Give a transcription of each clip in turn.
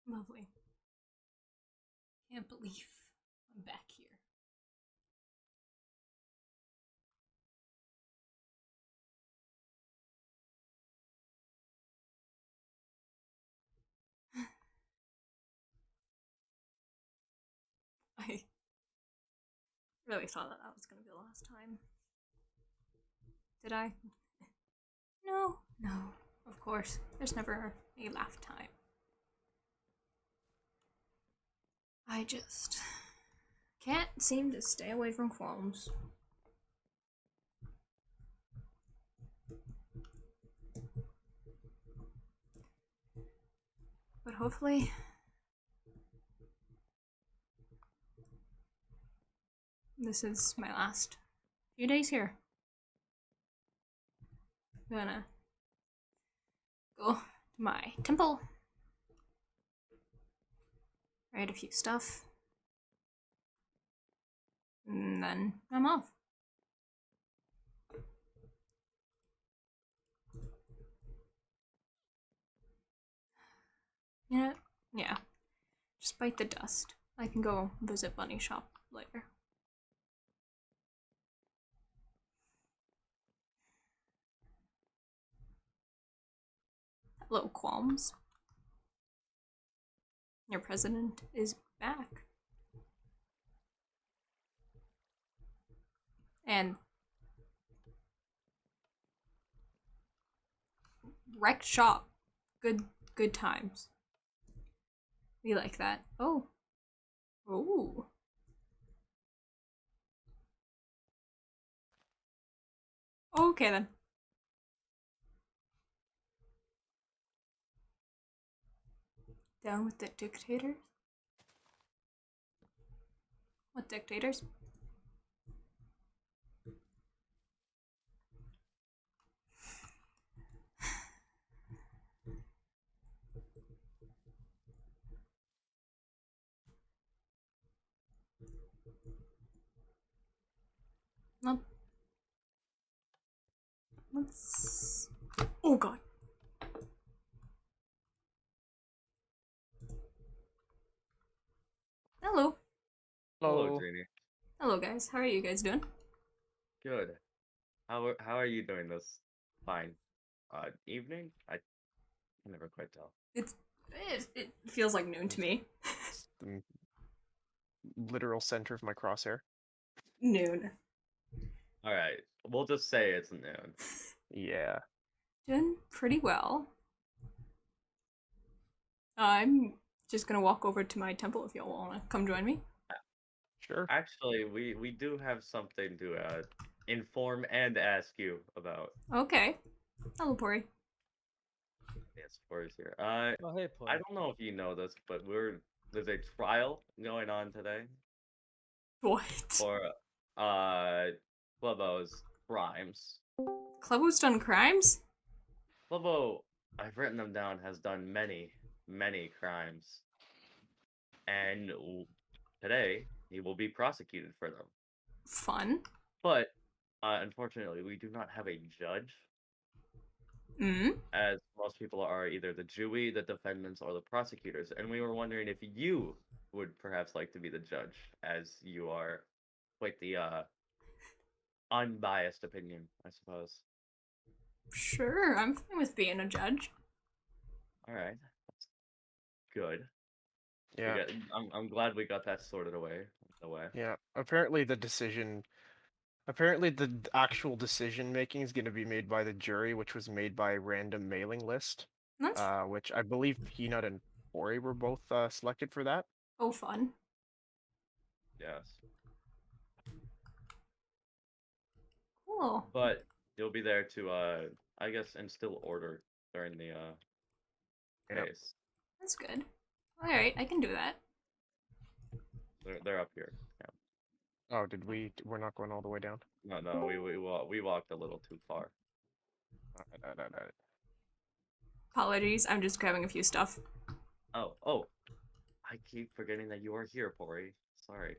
Lovely. Can't believe I'm back here. I really thought that was gonna be the last time. Did I? No, no. Of course, there's never a laugh time. I just can't seem to stay away from qualms. But hopefully, this is my last few days here. I'm gonna go to my temple, write a few stuff, and then I'm off. Yeah, yeah. Just bite the dust. I can go visit Bunny Shop later. Hello, Qualms. Your president is back. And wrecked shop. Good times. We like that. Oh. Oh. Okay then. Down with the dictators? What dictators? Well, let's. Oh god. Hello. Hello, Hello. Jeannie. Hello, guys. How are you guys doing? Good. How are you doing this fine evening? I can never quite tell. It feels like noon to me. It's the literal center of my crosshair. Noon. All right, we'll just say it's noon. Yeah. Doing pretty well. I'm just gonna walk over to my temple if y'all wanna come join me. Sure. Actually, we do have something to inform and ask you about. Okay. Hello, Pori. Yes, Forrest here. Oh, hey, I Paul. don't know if you know this, but there's a trial going on today What? for uh Clubbo's crimes. Clevo's done crimes? Clubbo, I've written them down, has done many crimes. And today he will be prosecuted for them. Fun. But unfortunately, we do not have a judge, Mm. as most people are either the jury, the defendants, or the prosecutors. And we were wondering if you would perhaps like to be the judge, as you are quite the unbiased opinion, I suppose. Sure, I'm fine with being a judge. All right, that's good. Yeah. I'm glad we got that sorted away. Yeah. Apparently the actual decision making is going to be made by the jury, which was made by a random mailing list. That's Which I believe Peanut and Ori were both selected for that. oh fun. Yes, Cool. but you'll be there to I guess instill order during the Yep. case. That's good. Alright, I can do that. They're up here. Yeah. Oh, we're not going all the way down? No, we walked a little too far. Alright. Apologies, I'm just grabbing a few stuff. Oh, I keep forgetting that you are here, Pori. Sorry.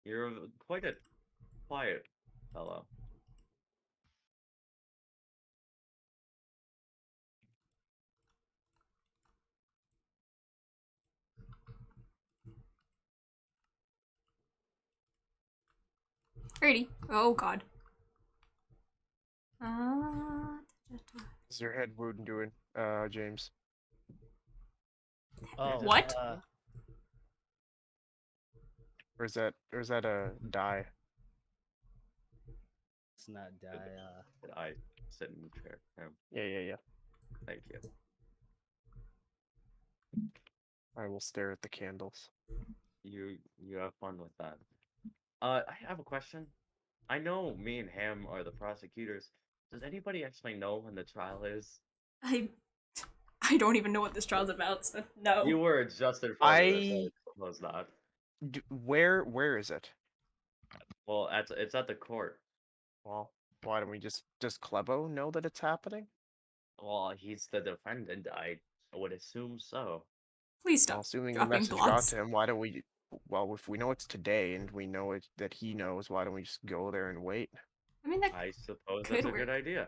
You're quite a quiet fellow. Grady. Oh god. Uh, Is your head wound doing, James? Oh, What? Or is that a die? It's not die. Did I sit in the chair? Yeah. Thank you. I will stare at the candles. You have fun with that. I have a question. I know me and Ham are the prosecutors. Does anybody actually know when the trial is? I don't even know what this trial's about, so no. You were just informed of this, so I I suppose not. where is it? Well, it's at the court. Well, why don't we just does Clebo know that it's happening? Well, he's the defendant. I would assume so. Please Well, stop assuming the dropping message got plots. to him, why don't we? Well, if we know it's today and we know it that he knows, why don't we just go there and wait? I mean, that I suppose could that's a work. good idea.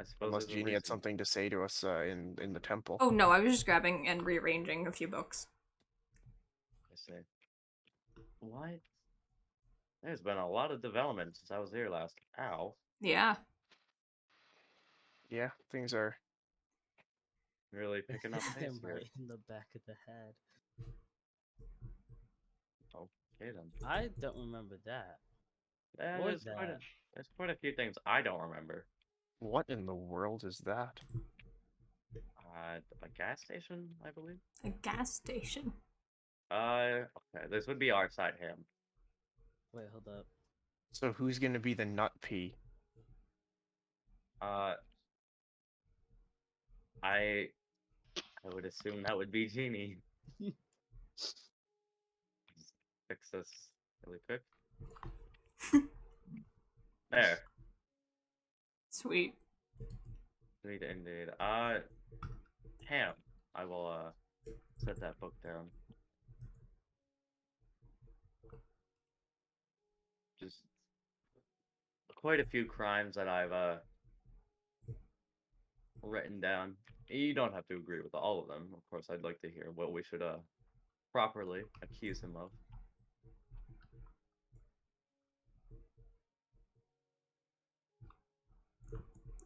I suppose Unless there's a Jeannie had reason. something to say to us in the temple. Oh no, I was just grabbing and rearranging a few books. I see. What? There's been a lot of development since I was here last. Ow. Yeah. Yeah, things are. Really picking up pace here. Right in the back of the head. Okay then. I don't remember that. Yeah, What was there's quite a few things I don't remember. What in the world is that? A gas station, I believe. A gas station. Okay, this would be our side, Ham. Wait, hold up. So who's gonna be the nut pea? I would assume that would be Genie. Just fix this really quick. There. Sweet. Sweet indeed. Ham. I will set that book down. Just quite a few crimes that I've written down. You don't have to agree with all of them. Of course, I'd like to hear what we should properly accuse him of.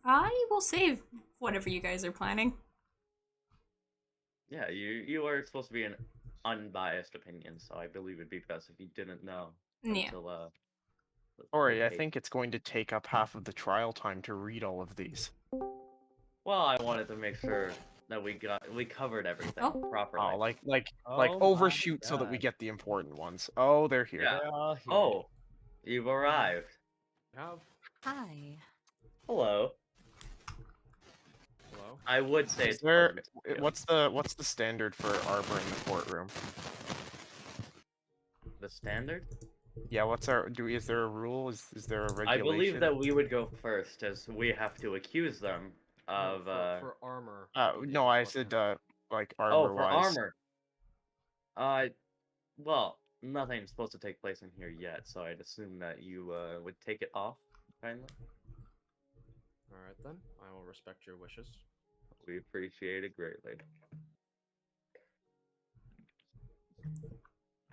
I will save whatever you guys are planning. Yeah, you are supposed to be an unbiased opinion, so I believe it'd be best if you didn't know Yeah. until Ori, I okay. think it's going to take up half of the trial time to read all of these. Well, I wanted to make sure that we covered everything Oh. properly. Oh, like Oh my overshoot so that we God. get the important ones. Oh, they're here. Yeah. They're all here. Oh, you've arrived. Hi. Hello. Hello? I would say Is it's there pleasant to see what's the standard for arbor in the courtroom? the standard. Yeah, is there a rule? Is there a regulation? I believe that we would go first, as we have to accuse them No, of. for armor. No, I said like Oh, arbor for wise. armor. Well, nothing's supposed to take place in here yet, so I'd assume that you would take it off, kindly. Alright then, I will respect your wishes. We appreciate it greatly.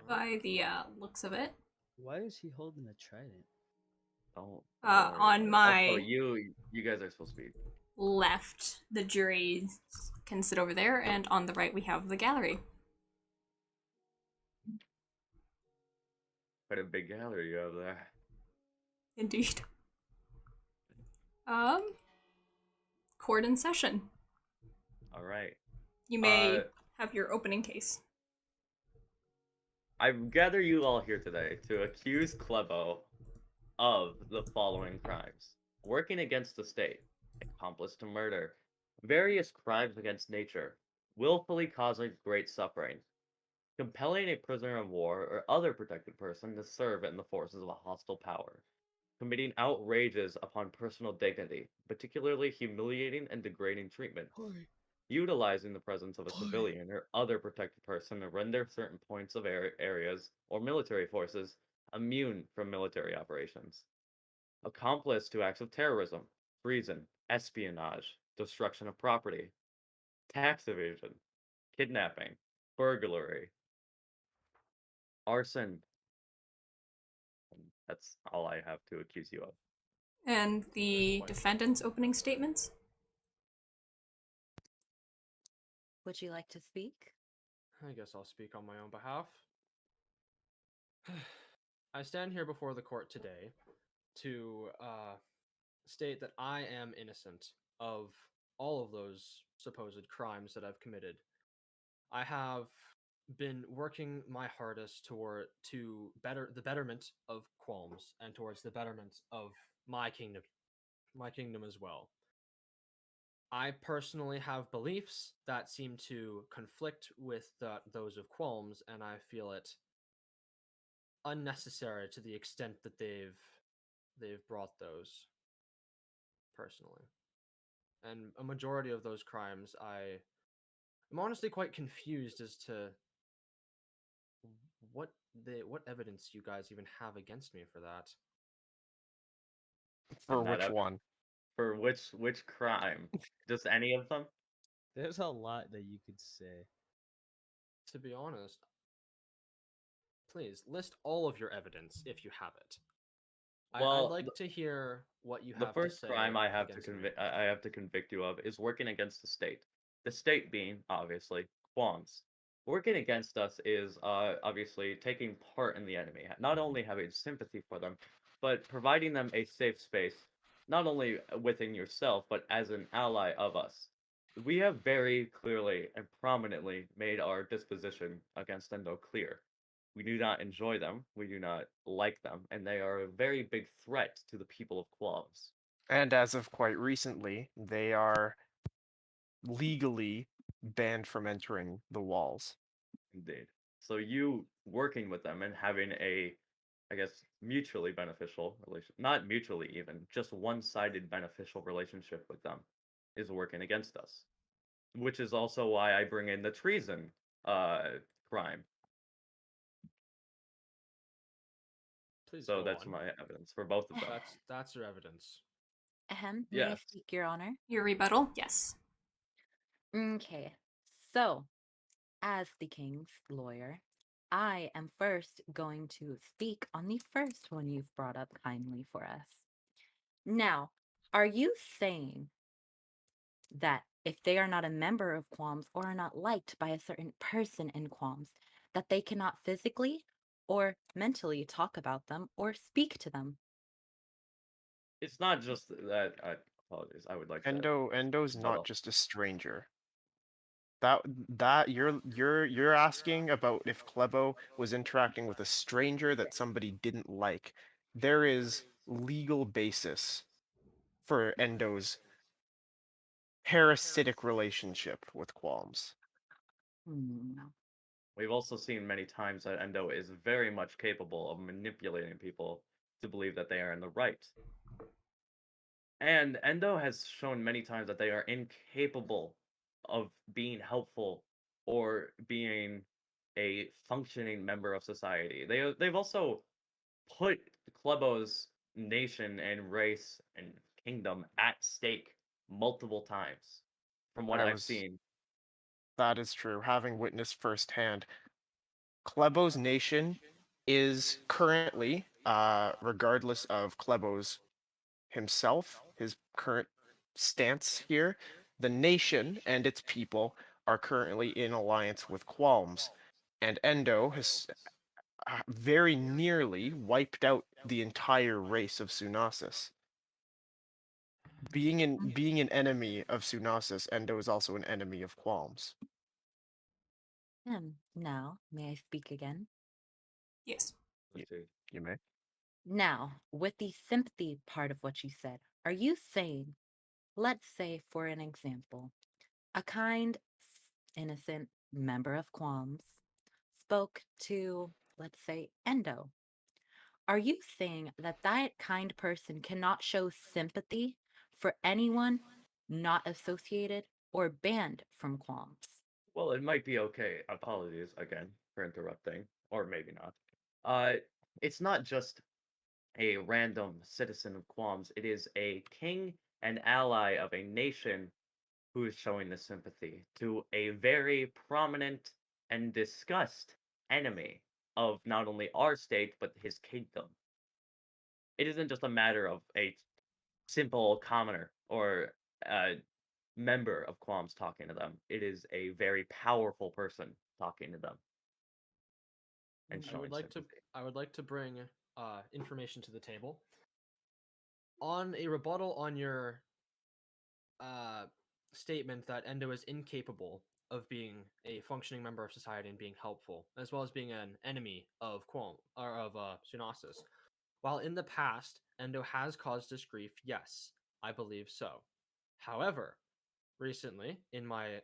By the looks of it. Why is he holding a trident? Don't worry On about it. Also, my you guys are supposed to be. left, the jury can sit over there, and on the right we have the gallery. Quite a big gallery you have there. Indeed. Court in session. All right. You may have your opening case. I gather you all here today to accuse Clebo of the following crimes: working against the state, accomplice to murder, various crimes against nature, willfully causing great suffering, compelling a prisoner of war or other protected person to serve in the forces of a hostile power, committing outrages upon personal dignity, particularly humiliating and degrading treatment, utilizing the presence of a civilian or other protected person to render certain points of areas or military forces immune from military operations, accomplice to acts of terrorism, treason, espionage, destruction of property, tax evasion, kidnapping, burglary, arson, That's all I have to accuse you of. And the Quite. defendant's opening statements? Would you like to speak? I guess I'll speak on my own behalf. I stand here before the court today to state that I am innocent of all of those supposed crimes that I've committed. I have been working my hardest to better the betterment of Qualms and towards the betterment of my kingdom as well. I personally have beliefs that seem to conflict with those of Qualms, and I feel it unnecessary to the extent that they've brought those personally. And a majority of those crimes, I'm honestly quite confused as to what evidence you guys even have against me for that. For And that which one? For which crime? Just any of them? There's a lot that you could say. To be honest, please list all of your evidence if you have it. I'd Well, like to hear what you the have to first say crime I have to against me. I have to convict you of is working against the state. The state being obviously Qualms. Working against us is obviously taking part in the enemy, not only having sympathy for them, but providing them a safe space, not only within yourself, but as an ally of us. We have very clearly and prominently made our disposition against Endo clear. We do not enjoy them, we do not like them, and they are a very big threat to the people of Qualms. And as of quite recently, they are legally banned from entering the walls. Indeed. So you working with them and having a, I guess, mutually beneficial relation, not mutually even, just one-sided beneficial relationship with them is working against us. Which is also why I bring in the treason crime. Please So go that's on. my evidence for both of them. That's your evidence. Ahem. May I Yes. speak, Your Honor? Your rebuttal? Yes. Okay. So, as the king's lawyer, I am first going to speak on the first one you've brought up kindly for us. Now, are you saying that if they are not a member of Qualms or are not liked by a certain person in Qualms, that they cannot physically or mentally talk about them or speak to them? It's not just that. I apologize. I would like to. Endo's not rebuttal. just a stranger. That you're asking about if Klebo was interacting with a stranger that somebody didn't like. There is legal basis for Endo's parasitic relationship with Qualms. We've also seen many times that Endo is very much capable of manipulating people to believe that they are in the right. And Endo has shown many times that they are incapable of being helpful or being a functioning member of society. They've also put Klebo's nation and race and kingdom at stake multiple times, from what I I've was seen. That is true. Having witnessed firsthand, Klebo's nation is currently, regardless of Klebo's himself, his current stance here, the nation and its people are currently in alliance with Qualms, and Endo has very nearly wiped out the entire race of Sunasis. Being an enemy of Sunasis, Endo is also an enemy of Qualms. Now, may I speak again? Yes. Y- You may. Now, with the sympathy part of what you said, are you saying, let's say, for an example, a kind, innocent member of Qualms spoke to, let's say, Endo? Are you saying that that kind person cannot show sympathy for anyone not associated or banned from Qualms? Well, it might be okay. Apologies again for interrupting, or maybe not. Uh, it's not just a random citizen of Qualms. It is a king and ally of a nation who is showing this sympathy to a very prominent and discussed enemy of not only our state but his kingdom. it isn't just a matter of a simple commoner or a member of Qualms talking to them. It is a very powerful person talking to them and I would showing like to sympathy. I would like to bring information to the table on a rebuttal on your uh, statement that Endo is incapable of being a functioning member of society and being helpful, as well as being an enemy of Qualm or of Sunasis. While in the past Endo has caused us grief, yes, I believe so. However, recently in my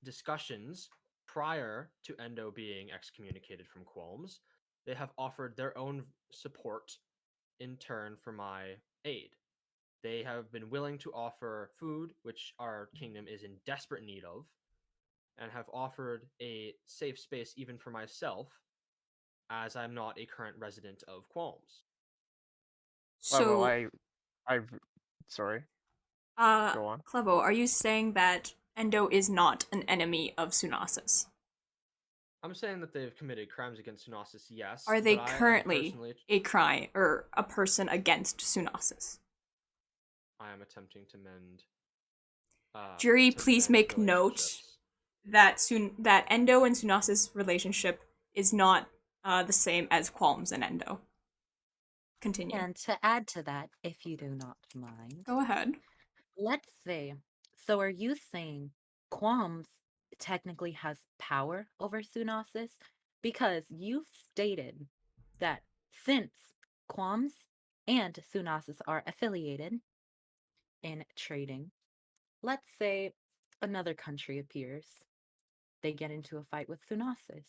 discussions prior to Endo being excommunicated from Qualms, they have offered their own support in turn for my aid. They have been willing to offer food, which our kingdom is in desperate need of, and have offered a safe space even for myself, as I'm not a current resident of Qualms. Clebo, So, sorry, go on. Clevo, are you saying that Endo is not an enemy of Sunasis? I'm saying that they've committed crimes against Sunasis, yes, Are they but I am currently personally a crime or a person against Sunasis? I am attempting to mend Jury, please make note relationships. that Endo and Sunasis relationship is not the same as Qualms and Endo. Continue. And to add to that, if you do not mind, Go ahead. let's say, so are you saying Qualms technically has power over Sunasis? Because you stated that since Qualms and Sunasis are affiliated in trading, let's say another country appears, they get into a fight with Sunasis.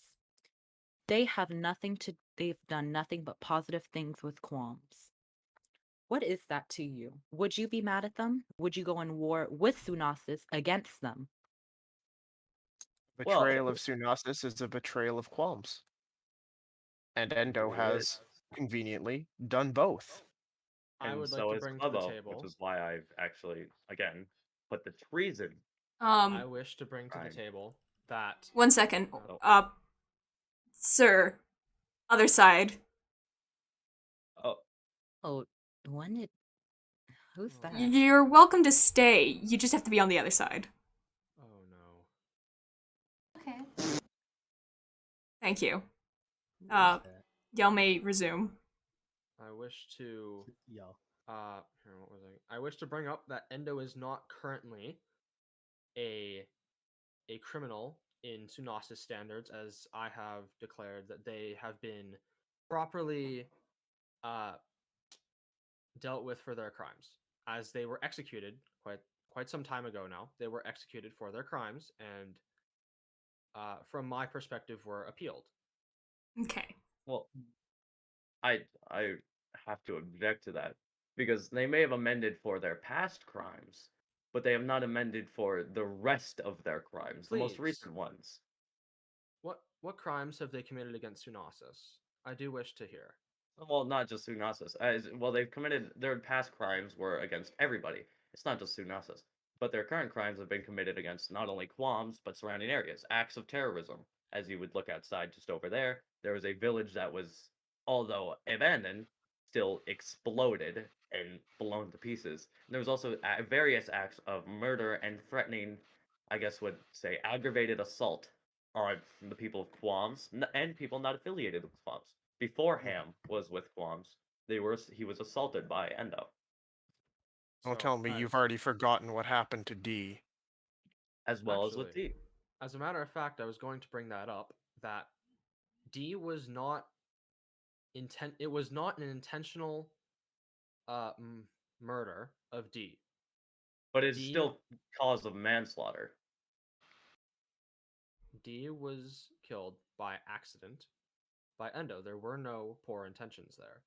They've done nothing but positive things with Qualms. What is that to you? Would you be mad at them? Would you go in war with Sunasis against them? Well, Betrayal of Sunasis is a betrayal of Qualms. And Endo true it, has conveniently done both. I and would like so to is bring to the Clebo, which table. is why I've actually, again, put the treason I wish to bring to the crime. table that 1 second. Oh. Sir, other side. Oh, Oh, when did who's Oh. that? You're welcome to stay. You just have to be on the other side. Oh no. Okay. Thank you. Who is Uh, that? Y'all may resume. I wish to Yo. here, what was I wish to bring up that Endo is not currently a criminal in Sunasis standards, as I have declared that they have been properly uh dealt with for their crimes, as they were executed quite some time ago now. They were executed for their crimes, and from my perspective, were appealed. Okay. well, I have to object to that because they may have amended for their past crimes, but they have not amended for the rest of their crimes, the most Please. recent ones. What crimes have they committed against Sunasis? I do wish to hear. Well, not just Sunasis. As well, they've committed their past crimes were against everybody. It's not just Sunasis, but their current crimes have been committed against not only Qualms but surrounding areas. Acts of terrorism, as you would look outside just over there. There was a village that was, although abandoned, still exploded and blown to pieces. And there was also various acts of murder and threatening, I guess would say, aggravated assault on the people of Qualms and people not affiliated with Qualms. Before Ham was with Qualms, he was assaulted by Endo, Don't So, tell me you've already forgotten what happened to D. as well as with actually, D. as a matter of fact, I was going to bring that up. That D was not intent. It was not an intentional murder of D. But it's D still cause of manslaughter. D was killed by accident by Endo. There were no poor intentions there.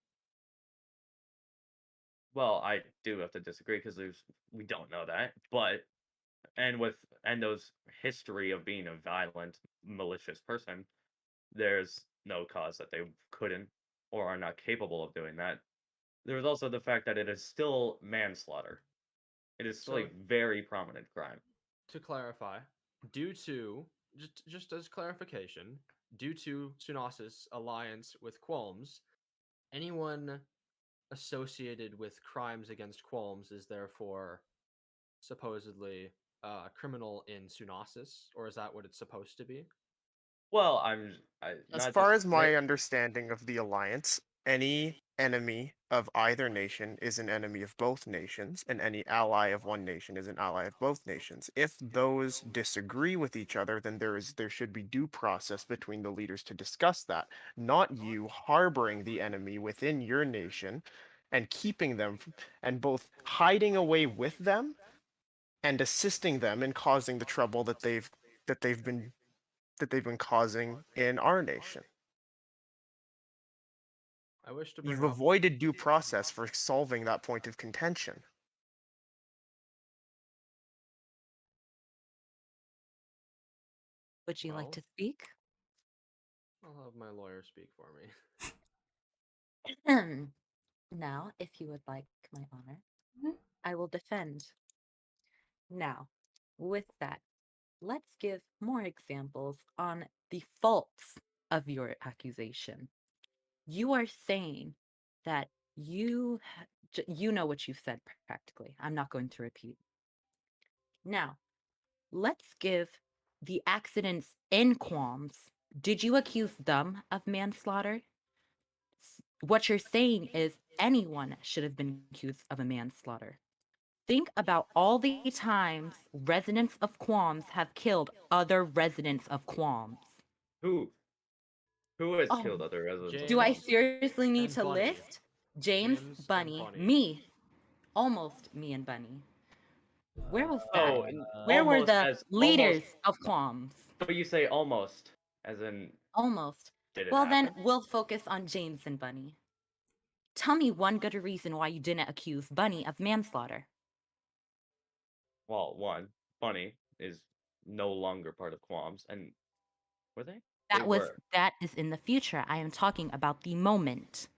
Well, I do have to disagree because we don't know that. But and with Endo's history of being a violent, malicious person, there's no cause that they couldn't or are not capable of doing that. There was also the fact that it is still manslaughter. It is still So, a very prominent crime. to clarify, due to just as clarification, due to Sunasis' alliance with Qualms, anyone associated with crimes against qualms is therefore supposedly criminal in Sunasis, or is that what it's supposed to be? Well, As not far just as my understanding of the alliance, any enemy of either nation is an enemy of both nations, and any ally of one nation is an ally of both nations. If those disagree with each other, then there should be due process between the leaders to discuss that, not you harboring the enemy within your nation and keeping them and both hiding away with them and assisting them in causing the trouble that they've been that they've been causing in our nation. I wish to bring You've up. avoided due process for solving that point of contention. Would you like Well, to speak? I'll have my lawyer speak for me. Now, if you would like my honor, Mhm. I will defend. Now, with that, let's give more examples on the faults of your accusation. You are saying that you know what you've said practically. I'm not going to repeat. Now, let's give the accidents in qualms. Did you accuse them of manslaughter? What you're saying is anyone should have been accused of a manslaughter. Think about all the times residents of Qualms have killed other residents of Qualms. who has Oh, killed other residents of do I James Qualms. seriously need and to Bunny. list? James, James and Bunny, Bunny. me, almost me and Bunny. Where was that? Oh, Where were almost the as leaders almost. of Qualms? But you say almost, as in, Almost. did it Well, then happen? we'll focus on James and Bunny. Tell me one good reason why you didn't accuse Bunny of manslaughter. Well, one, Bunny is no longer part of Qualms, and were they? They were. That is in the future. I am talking about the moment.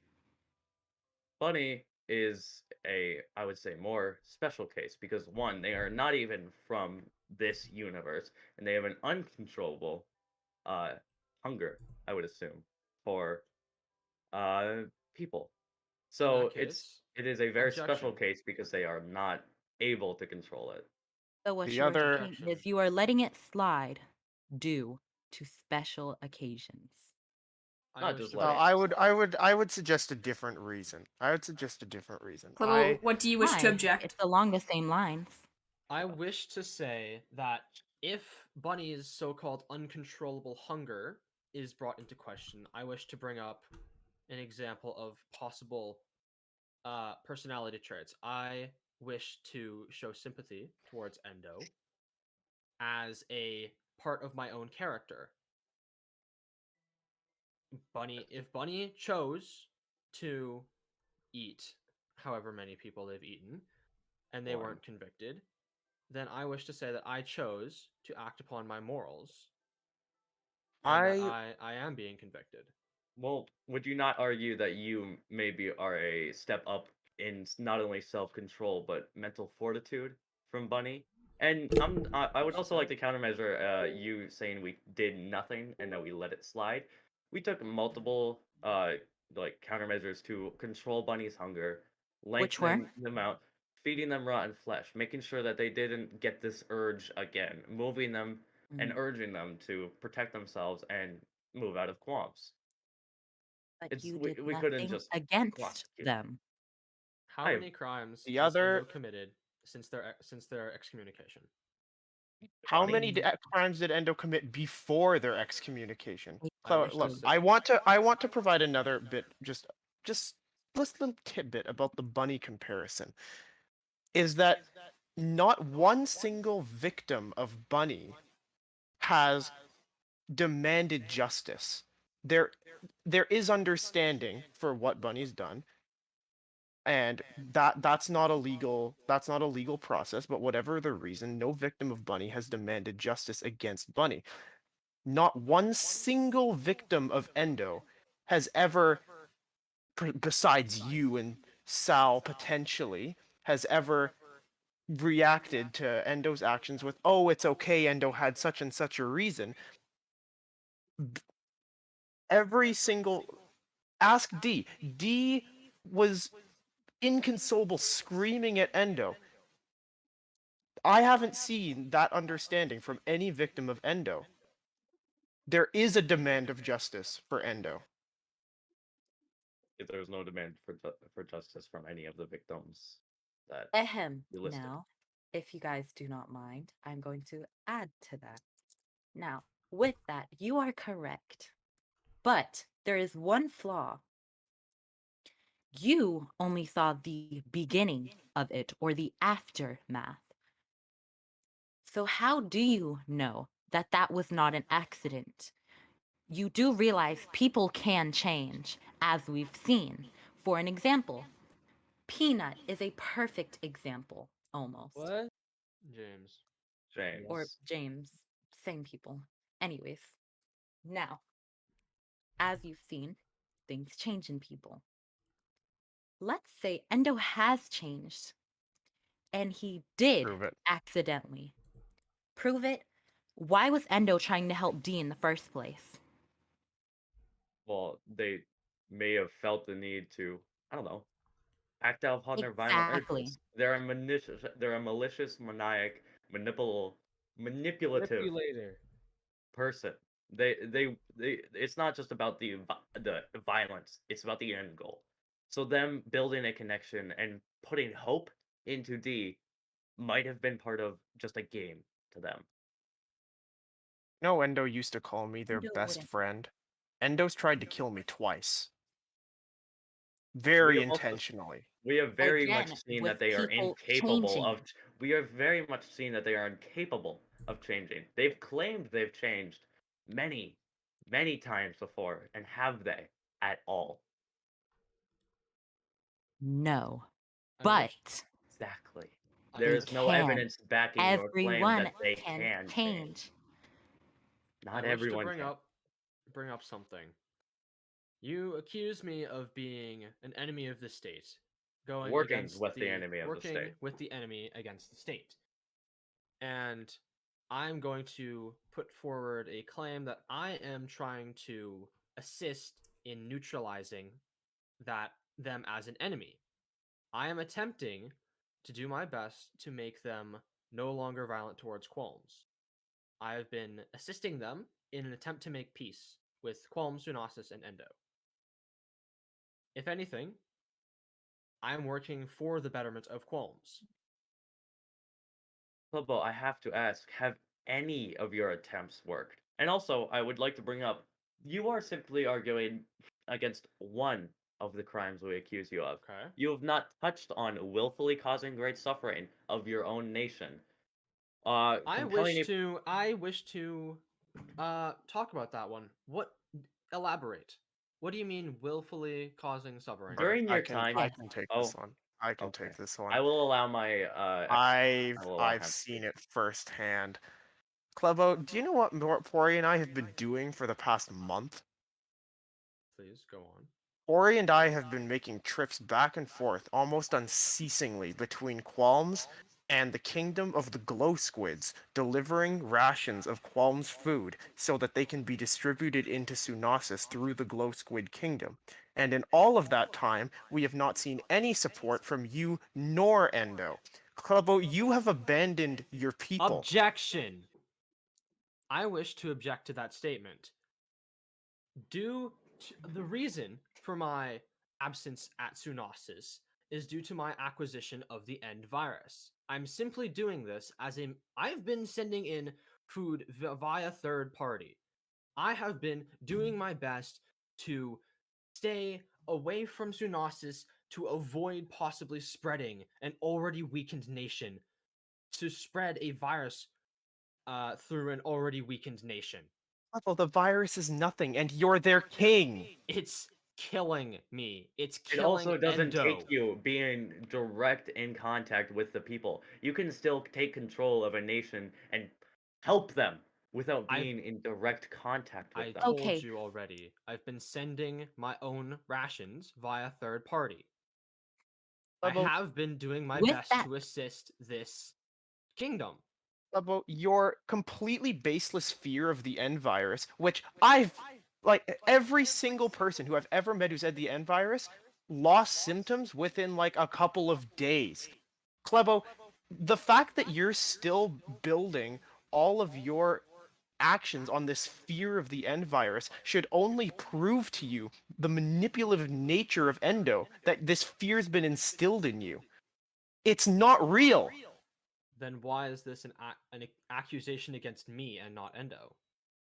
Bunny is I would say, more special case because one, they are not even from this universe, and they have an uncontrollable uh hunger, I would assume, for uh people. In that So case, it is a very special objection. case because they are not able to control it. So what The you are other saying Objection. is you are letting it slide due to special occasions. I Not wish just to well, bring letting up. it I would slide. I would I would suggest a different reason. I would suggest a different reason. Clebo, what do you wish to Why? object? It's along the same lines. I wish to say that if Bunny's so-called uncontrollable hunger is brought into question, I wish to bring up an example of possible personality traits. I wish to show sympathy towards Endo as a part of my own character. If Bunny chose to eat however many people they've eaten and they One. weren't convicted, then I wish to say that I chose to act upon my morals and that I I am being convicted. Well, would you not argue that you maybe are a step up in not only self-control but mental fortitude from Bunny? And I would also like to countermeasure you saying we did nothing and that we let it slide. We took multiple like countermeasures to control Bunny's hunger, Which were? lengthening them out, feeding them rotten flesh, making sure that they didn't get this urge again, moving them and Mm, urging them to protect themselves and move out of qualms. but It's you did we couldn't nothing just against prosecute them. them. How I many crimes the has Endo other committed since their excommunication? how Bunny. many crimes did Endo commit before their excommunication? I wish to Look, say I want to provide another bit just this little tidbit about the bunny comparison is that not one single victim of Bunny has demanded justice. There there is understanding for what Bunny's done, and that's not a legal process, but whatever the reason, no victim of Bunny has demanded justice against Bunny. Not one single victim of Endo has ever, besides you and Sal potentially, has ever reacted to Endo's actions with, oh, it's okay, Endo had such and such a reason. Every single. Ask D. D was inconsolable screaming at Endo. I haven't seen that understanding from any victim of Endo. There is a demand of justice for Endo. If there's no demand for justice from any of the victims that Ahem. you listed. Now, if you guys do not mind, I'm going to add to that. Now, with that, you are correct. But there is one flaw. You only saw the beginning of it or the aftermath. So, how do you know that that was not an accident? You do realize people can change, as we've seen. For an example, Peanut is a perfect example, almost. What? James. James. Or James, same people. Anyways, now, as you've seen, things change in people. Let's say Endo has changed and he did Prove it. accidentally. Prove it. Why was Endo trying to help D in the first place? Well, they may have felt the need to, I don't know, act out upon their violent Exactly. urges. They're a malicious, maniac, manipulative Manipulator. person. It's not just about the violence, it's about the end goal. So them building a connection and putting hope into D might have been part of just a game to them. No, Endo used to call me their Endo best wouldn't. friend. Endo's tried to kill me twice. We Very have also intentionally. we have very Again, much seen with that they are people incapable changing. of. We have very much seen that they are incapable of changing. They've claimed they've changed many, many times before, and have they at all? No. I wish- But Exactly. I There they is no can. evidence backing your claim Everyone that they can can change. change. Not I wish to everyone bring can. up something. You accuse me of being an enemy of the state, going Working against with the enemy of the working state. with the enemy against the state. And I'm going to put forward a claim that I am trying to assist in neutralizing them as an enemy. I am attempting to do my best to make them no longer violent towards Qualms. I have been assisting them in an attempt to make peace with Qualms, Sunasis, and Endo. If anything, I am working for the betterment of Qualms. Lobo, I have to ask, have any of your attempts worked? And also, I would like to bring up, you are simply arguing against one of the crimes we accuse you of. Okay. You have not touched on willfully causing great suffering of your own nation. I Compelling wish to talk about that one. Elaborate. What do you mean willfully causing suffering? during I your can time. I can take Oh, this one. I can okay. take this one. I will allow my I will allow I've him to seen speak. it firsthand. Clevo, do you know what Pori and I have been doing for the past month? Please go on. Ori and I have been making trips back and forth almost unceasingly between Qualms and the kingdom of the glow squids, delivering rations of Qualms food so that they can be distributed into Sunasis through the glow squid kingdom. And in all of that time, we have not seen any support from you nor Endo. Clevo, you have abandoned your people. Objection! I wish to object to that statement. The reason for my absence at Sunasis is due to my acquisition of the end virus. I'm simply doing this I've been sending in food via third party. I have been doing my best to stay away from Sunasis to avoid possibly spreading an already weakened nation, to spread a virus through an already weakened nation. Clevo, the virus is nothing, and you're their king. It's killing me. It's It killing also doesn't Endo. take you being direct in contact with the people. You can still take control of a nation and help them without I've- being in direct contact with I them. told Okay. you already. I've been sending my own rations via third party. I Clevo, have been doing my With best that- to assist this kingdom. About your completely baseless fear of the N virus, which I've like every single person who I've ever met who's had the N virus lost symptoms within like a couple of days. Klebo, the fact that you're still building all of your actions on this fear of the end virus should only prove to you the manipulative nature of Endo, that this fear's been instilled in you. It's not real. Then why is this an accusation against me and not Endo?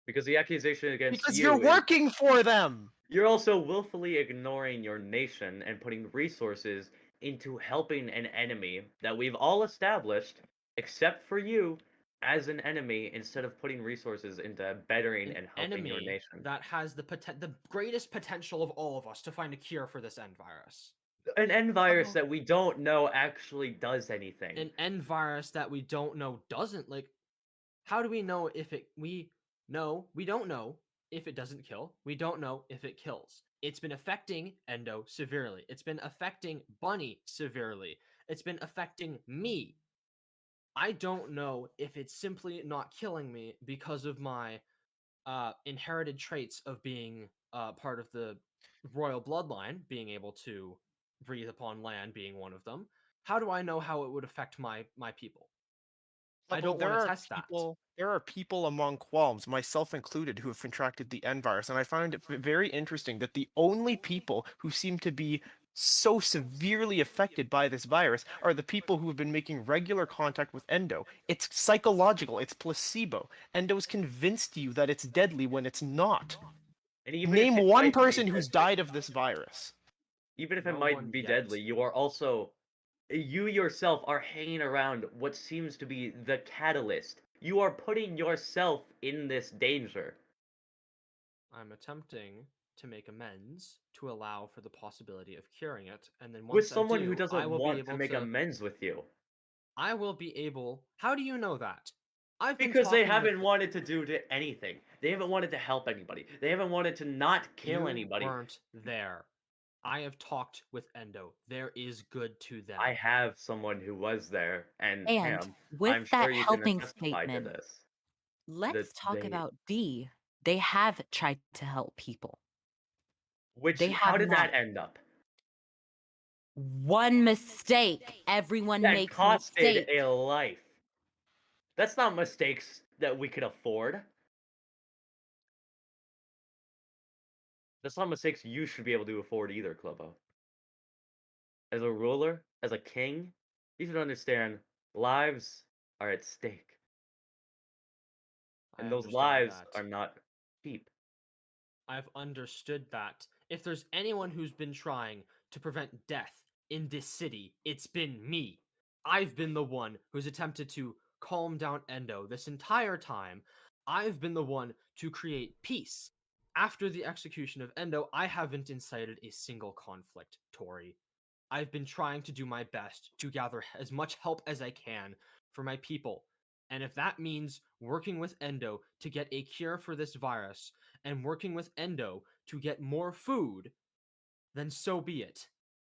Because the accusation against Because you you're is working for them. you're also willfully ignoring your nation and putting resources into helping an enemy that we've all established, except for you, as an enemy instead of putting resources into bettering An and helping your enemy nation. that has the greatest potential of all of us to find a cure for this end virus. An end virus Oh. that we don't know actually does anything. An end virus that we don't know doesn't, like, how do we know if it we don't know if it doesn't kill. We don't know if it kills. It's been affecting Endo severely. It's been affecting Bunny severely. It's been affecting me. I don't know if it's simply not killing me because of my inherited traits of being part of the royal bloodline, being able to breathe upon land being one of them. How do I know how it would affect my people? I don't There want to are test that. there are people among Qualms, myself included, who have contracted the N virus, and I find it very interesting that the only people who seem to be so severely affected by this virus are the people who have been making regular contact with Endo. It's psychological, it's placebo. Endo's convinced you that it's deadly when it's not. And even Name if it one might be person who's deadly, died of this virus. even if it No might one be yet. deadly, you are also you yourself are hanging around what seems to be the catalyst. You are putting yourself in this danger. I'm attempting to make amends to allow for the possibility of curing it, and then With once I someone who do, I doesn't will be want to able make to. amends with you. I will be able. How do you know that? I've been Because they talking with haven't wanted to do anything. They haven't wanted to help anybody. They haven't wanted to not kill you anybody. weren't there. I have talked with Endo. There is good to them. I have someone who was there, and And Ham, with I'm that sure you can helping testify to statement, this. let's talk They, about D. They have tried to help people. They how have did not. that end up? One mistake. Everyone That makes costed mistakes. a life. That's not mistakes that we could afford. That's not mistakes you should be able to afford either, Clubbo. As a ruler, as a king, you should understand lives are at stake. I And those understand lives that. are not cheap. I've understood that. If there's anyone who's been trying to prevent death in this city, it's been me. I've been the one who's attempted to calm down Endo this entire time. I've been the one to create peace. After the execution of Endo, I haven't incited a single conflict, Tori. I've been trying to do my best to gather as much help as I can for my people. And if that means working with Endo to get a cure for this virus, and working with Endo to get more food, then so be it.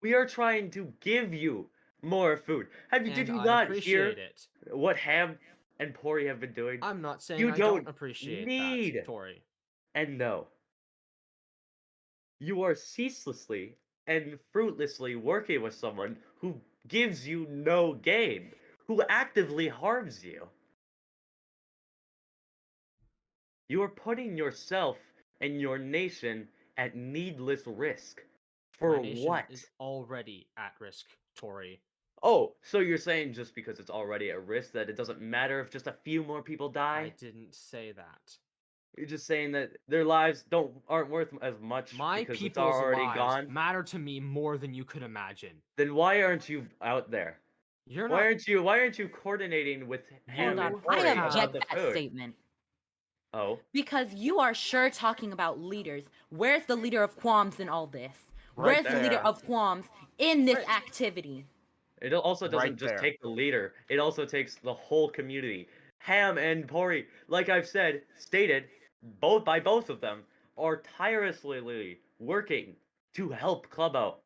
We are trying to give you more food. Did And you I not hear appreciate it. what Ham and Pori have been doing? I'm not saying You I don't don't appreciate need that, Tori. Endo. You are ceaselessly and fruitlessly working with someone who gives you no gain, who actively harms you. You are putting yourself and your nation at needless risk. My For nation what? is already at risk, Tori. Oh, so you're saying just because it's already at risk that it doesn't matter if just a few more people die? I didn't say that. You're just saying that their lives aren't worth as much My because it's people's already lives gone? matter to me more than you could imagine. Then why aren't you out there? You're Why not. aren't you coordinating with Hold Ham and on. You I Tori have. about object the that food? statement. Oh, Because you are sure talking about leaders. Where's the leader of Qualms in all this? Right Where's the leader there. of Qualms in this Right. activity? it also doesn't Right just there. take the leader; it also takes the whole community. Ham and Pori, like I've stated, both of them, are tirelessly working to help Clubbo.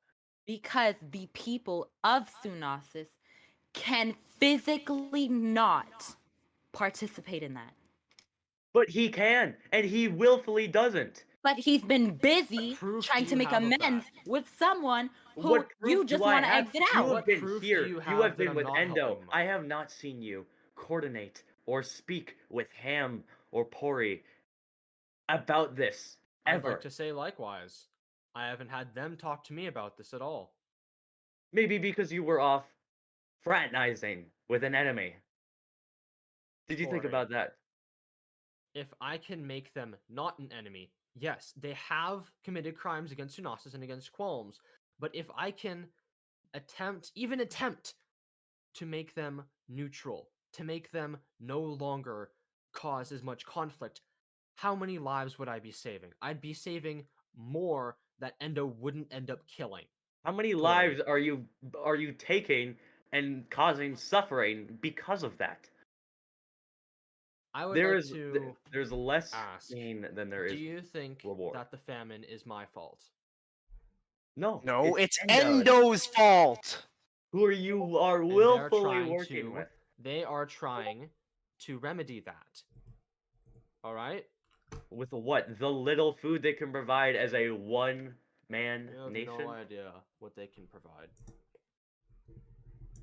Because the people of Sunasis can physically not participate in that. But he can, and he willfully doesn't. But he's been busy proof trying do to you make have of amends that? with someone who What you proof just do I want to have? exit You out. have What been proof do here. you You have have that been I'm with not Endo. helping I Mike? have not seen you coordinate or speak with Ham or Pori about this I'd ever. like to say likewise. I haven't had them talk to me about this at all. Maybe because you were off fraternizing with an enemy. Did you think Corey, about that? if I can make them not an enemy, yes, they have committed crimes against Unasis and against Qualms, but if I can even attempt to make them neutral, to make them no longer cause as much conflict, how many lives would I be saving? I'd be saving more that Endo wouldn't end up killing. How many Corey. lives are you taking and causing suffering because of that? I would There like is to there's less ask, pain than there do is you think reward. that the famine is my fault? No, No, it's Endo's. Endo's fault. Who are you are And willfully working with. they are trying to remedy that. All right? With what? The little food they can provide as a one-man You have nation? no idea what they can provide.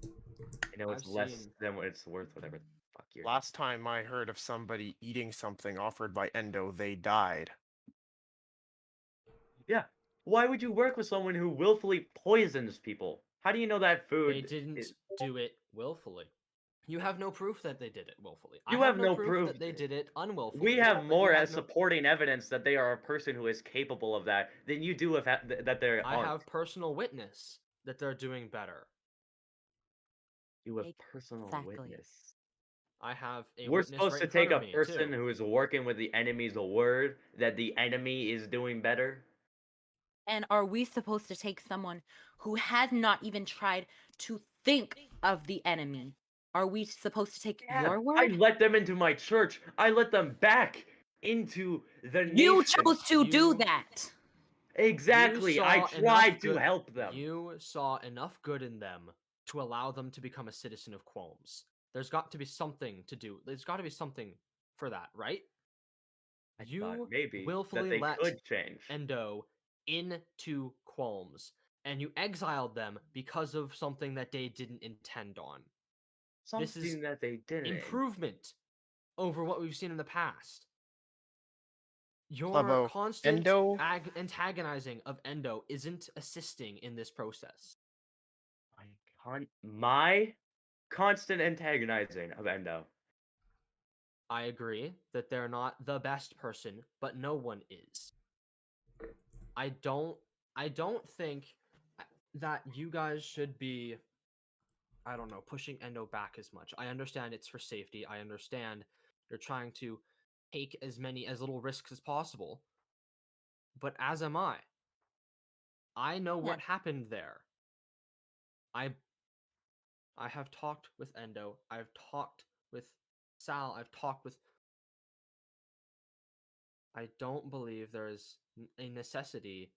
I know it's I've less seen- than what it's worth, whatever the fuck you're. Last time I heard of somebody eating something offered by Endo, they died. Yeah. Why would you work with someone who willfully poisons people? How do you know that food They didn't is... do it willfully. You have no proof that they did it willfully. You I have no proof proof. that they did it unwillfully. We have but you more have as no- supporting evidence that they are a person who is capable of that than you do that they I aren't. have personal witness that they're doing better. You have personal Exactly. witness. I have a We're witness supposed right to in front take a of me, person too. who is working with the enemy's word that the enemy is doing better. And are we supposed to take someone who has not even tried to think of the enemy? Are we supposed to take Yeah, your I word? let them into my church. I let them back into the You nation. chose to do You- that. Exactly. I tried to help them. You saw enough good in them to allow them to become a citizen of Qualms. There's got to be something to do. There's got to be something for that, right? I thought You maybe that willfully they let could change. Endo into Qualms, and you exiled them because of something that they didn't intend on. This is Something that they didn't. improvement over what we've seen in the past. Your Clebo, constant Endo- antagonizing of Endo isn't assisting in this process. My constant antagonizing of Endo. I agree that they're not the best person, but no one is. I don't think that you guys should be, I don't know, pushing Endo back as much. I understand it's for safety. I understand you're trying to take as little risks as possible. But as am I. I know what happened there. I have talked with Endo. I've talked with Sal. I've talked with. I don't believe there is a necessity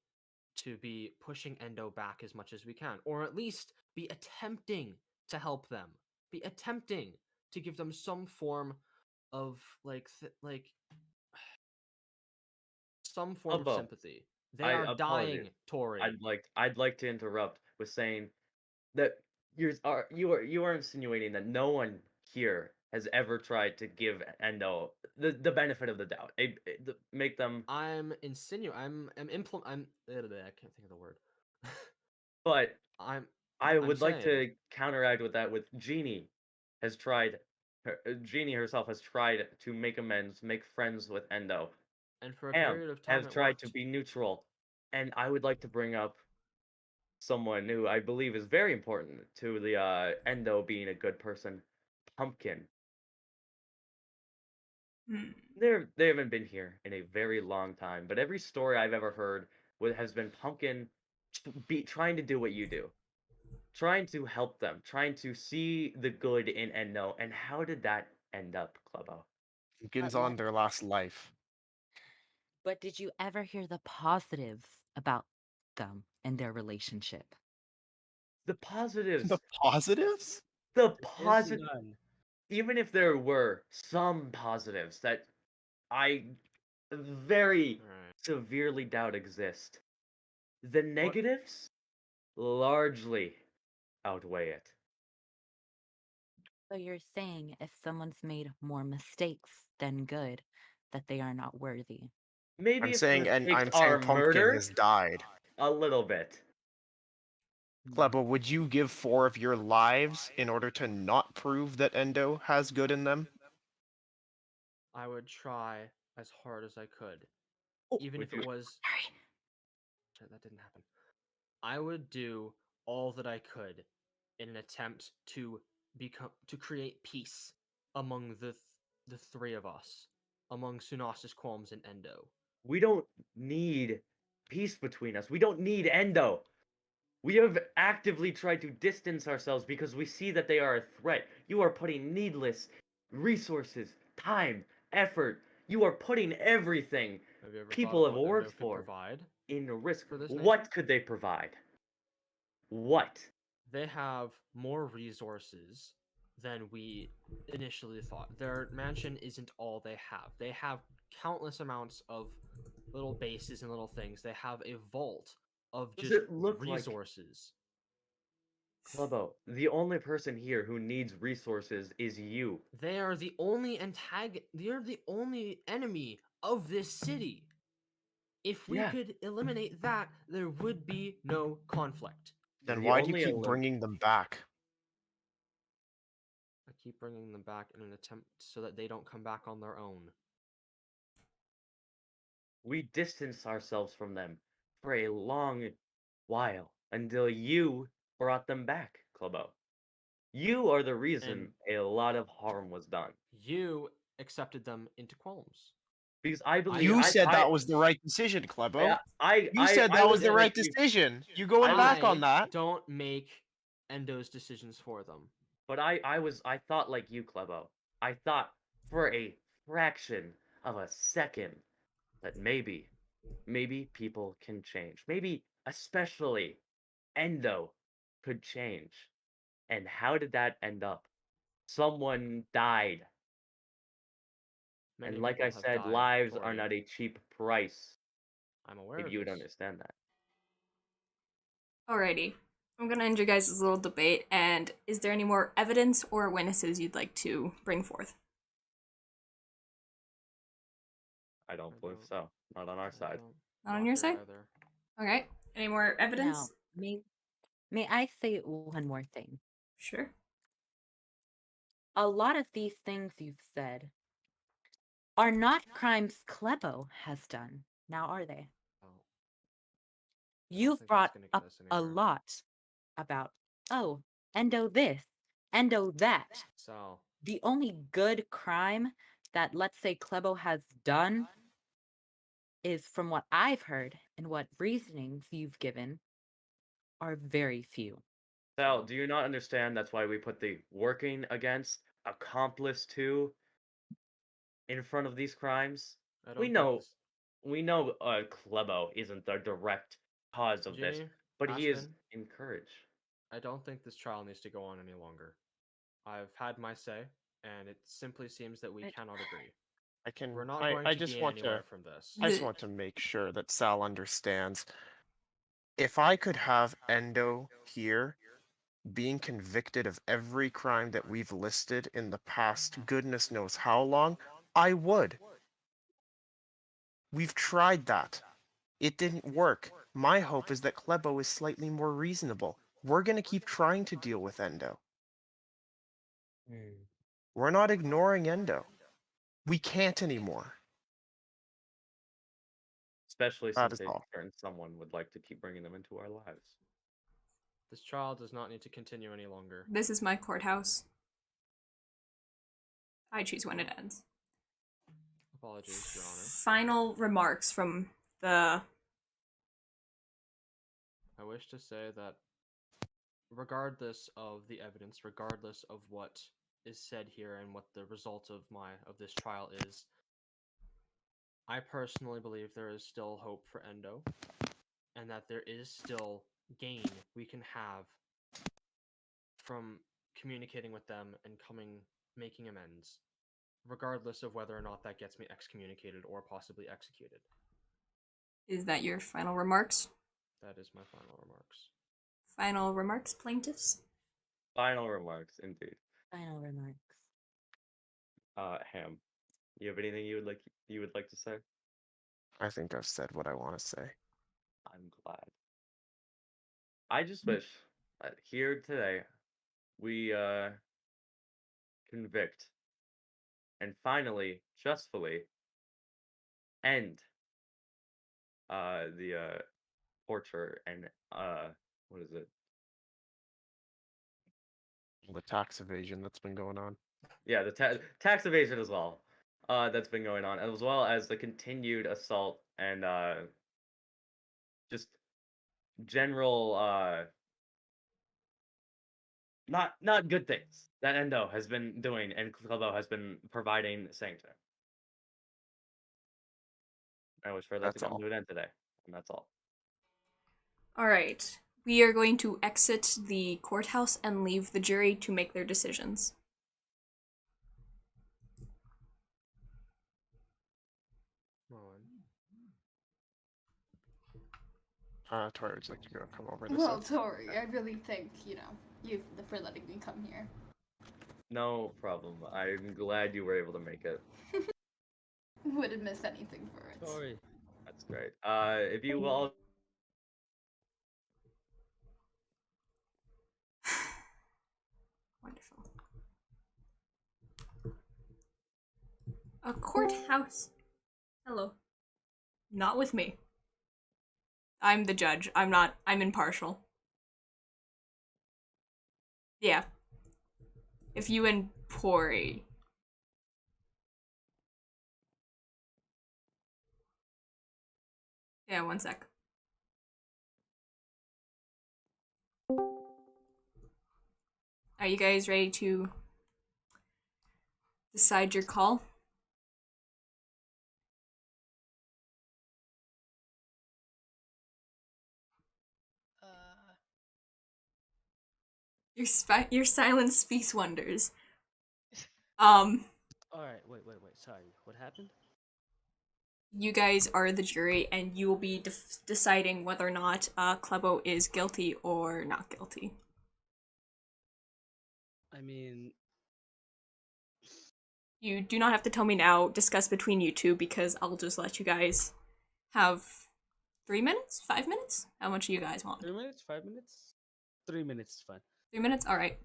to be pushing Endo back as much as we can, or at least be attempting to help them, be attempting to give them some form of some form of Clebo, sympathy. They I are dying, apologize. Tori. I'd like to interrupt with saying that you are insinuating that no one here has ever tried to give Endo the benefit of the doubt. Make them. I'm insinuating. I can't think of the word. But I'm I would like saying- to counteract with that. With Jeannie has tried. Jeannie herself has tried to make amends, make friends with Endo. and for a Am period of time has it tried to worked. be neutral, and I would like to bring up someone who I believe is very important to the Endo being a good person, Pumpkin. Hmm. They haven't been here in a very long time, but every story I've ever heard has been Pumpkin trying to do what you do, trying to help them, trying to see the good in Endo. And how did that end up, Clubbo? Pumpkins let- on their last life. But did you ever hear the positives about them and their relationship? The positives, The positives? the There's positive. none. Even if there were some positives that I very Alright. severely doubt exist. The negatives largely outweigh it. So you're saying if someone's made more mistakes than good, that they are not worthy. Maybe I'm if the saying, and mistakes I'm saying are Pumpkin murder, has died. a little bit. Klebo, would you give 4 of your lives in order to not prove that Endo has good in them? I would try as hard as I could, even Would if it you- was. Hurry. Shit, that didn't happen. I would do all that I could in an attempt to create peace among the three of us, among Sunasis, Qualms, and Endo. We don't need peace between us. We don't need Endo. We have actively tried to distance ourselves because we see that they are a threat. You are putting needless resources, time, effort. You are putting everything Have you ever thought people of have what Endo worked could for provide in risk. for this What nation? could they provide? What? They have more resources than we initially thought. Their mansion isn't all they have. They have countless amounts of little bases and little things. They have a vault of Does just it look like resources. Clubbo? The only person here who needs resources is you. They are the only They are the only enemy of this city. If we Yeah. could eliminate that, there would be no conflict. Then The why do you only keep elim- bringing them back? I keep bringing them back in an attempt so that they don't come back on their own. We distanced ourselves from them for a long while until you brought them back, Clubbo. You are the reason a lot of harm was done. You accepted them into Qualms. Because I believe You I said I that was the right decision, Klebo. You said I that was was the right with you, decision. You going back on that? don't make Endo's decisions for them. but I thought like you, Clubbo. I thought for a fraction of a second that maybe people can change. Maybe especially Endo could change. And how did that end up? Someone died. Many And like people I have said, died lives are already. not a cheap price. I'm aware Maybe of you would this. understand that. Alrighty. I'm gonna end your guys' little debate, and is there any more evidence or witnesses you'd like to bring forth? I don't I believe don't- so. Not on our side. Not on your here side? either. Okay. Any more Now, evidence? may I say one more thing? Sure. A lot of these things you've said are not crimes Klebo has done. Now, are they? Oh, You've think that's brought gonna get up us a anywhere. lot about, oh, Endo this, Endo that. So The only good crime that, let's say, Klebo has done is, from what I've heard and what reasonings you've given, are very few. Sal, do you not understand that's why we put the working against accomplice to in front of these crimes? I don't We think know this. Klebo isn't the direct cause of this, Ginny, but he is Aspen, encouraged. I don't think this trial needs to go on any longer. I've had my say, and it simply seems that we Right. cannot agree. I can. We're not going I to just gain want anywhere to. from this. I just The- want to make sure that Sal understands. If I could have Endo here being convicted of every crime that we've listed in the past goodness knows how long, I would. We've tried that. It didn't work. My hope is that Klebo is slightly more reasonable. We're going to keep trying to deal with Endo. We're not ignoring Endo. We can't anymore. Especially That since is a all. certain someone would like to keep bringing them into our lives. This trial does not need to continue any longer. This is my courthouse. I choose when it ends. Apologies, Your Honor. Final remarks from the. I wish to say that regardless of the evidence, regardless of what is said here and what the result of this trial is, I personally believe there is still hope for Endo, and that there is still gain we can have from communicating with them and making amends, regardless of whether or not that gets me excommunicated or possibly executed. Is that your final remarks? That is my final remarks. Final remarks, plaintiffs? Final remarks, indeed. Final remarks. Ham, you have anything you would like to say? I think I've said what I want to say. I'm glad. I just wish that here today we convict and finally, justfully, end the torture and what is it? The tax evasion that's been going on. Yeah, the tax evasion as well. That's been going on, as well as the continued assault and just general not good things that Endo has been doing and Clubo has been providing Sanctum. I wish for that That's to come all. to an end today, and that's all. Alright. We are going to exit the courthouse and leave the jury to make their decisions. Tori, would you like to go come over this Well, side? Tori, I really thank you for letting me come here. No problem. I'm glad you were able to make it. Wouldn't miss anything for it. Sorry. That's great. If you all Wonderful. A courthouse. Hello. Not with me. I'm the judge. I'm impartial. Yeah. If you and Pori. Yeah, one sec. Are you guys ready to decide your call? Your silence speaks wonders. All right. Wait. Sorry. What happened? You guys are the jury, and you will be deciding whether or not Klebo is guilty or not guilty. I mean, You do not have to tell me now. Discuss between you two, because I'll just let you guys have 3 minutes? 5 minutes? How much do you guys want? 3 minutes, 5 minutes, 3 minutes is fine. 3 minutes? Alright.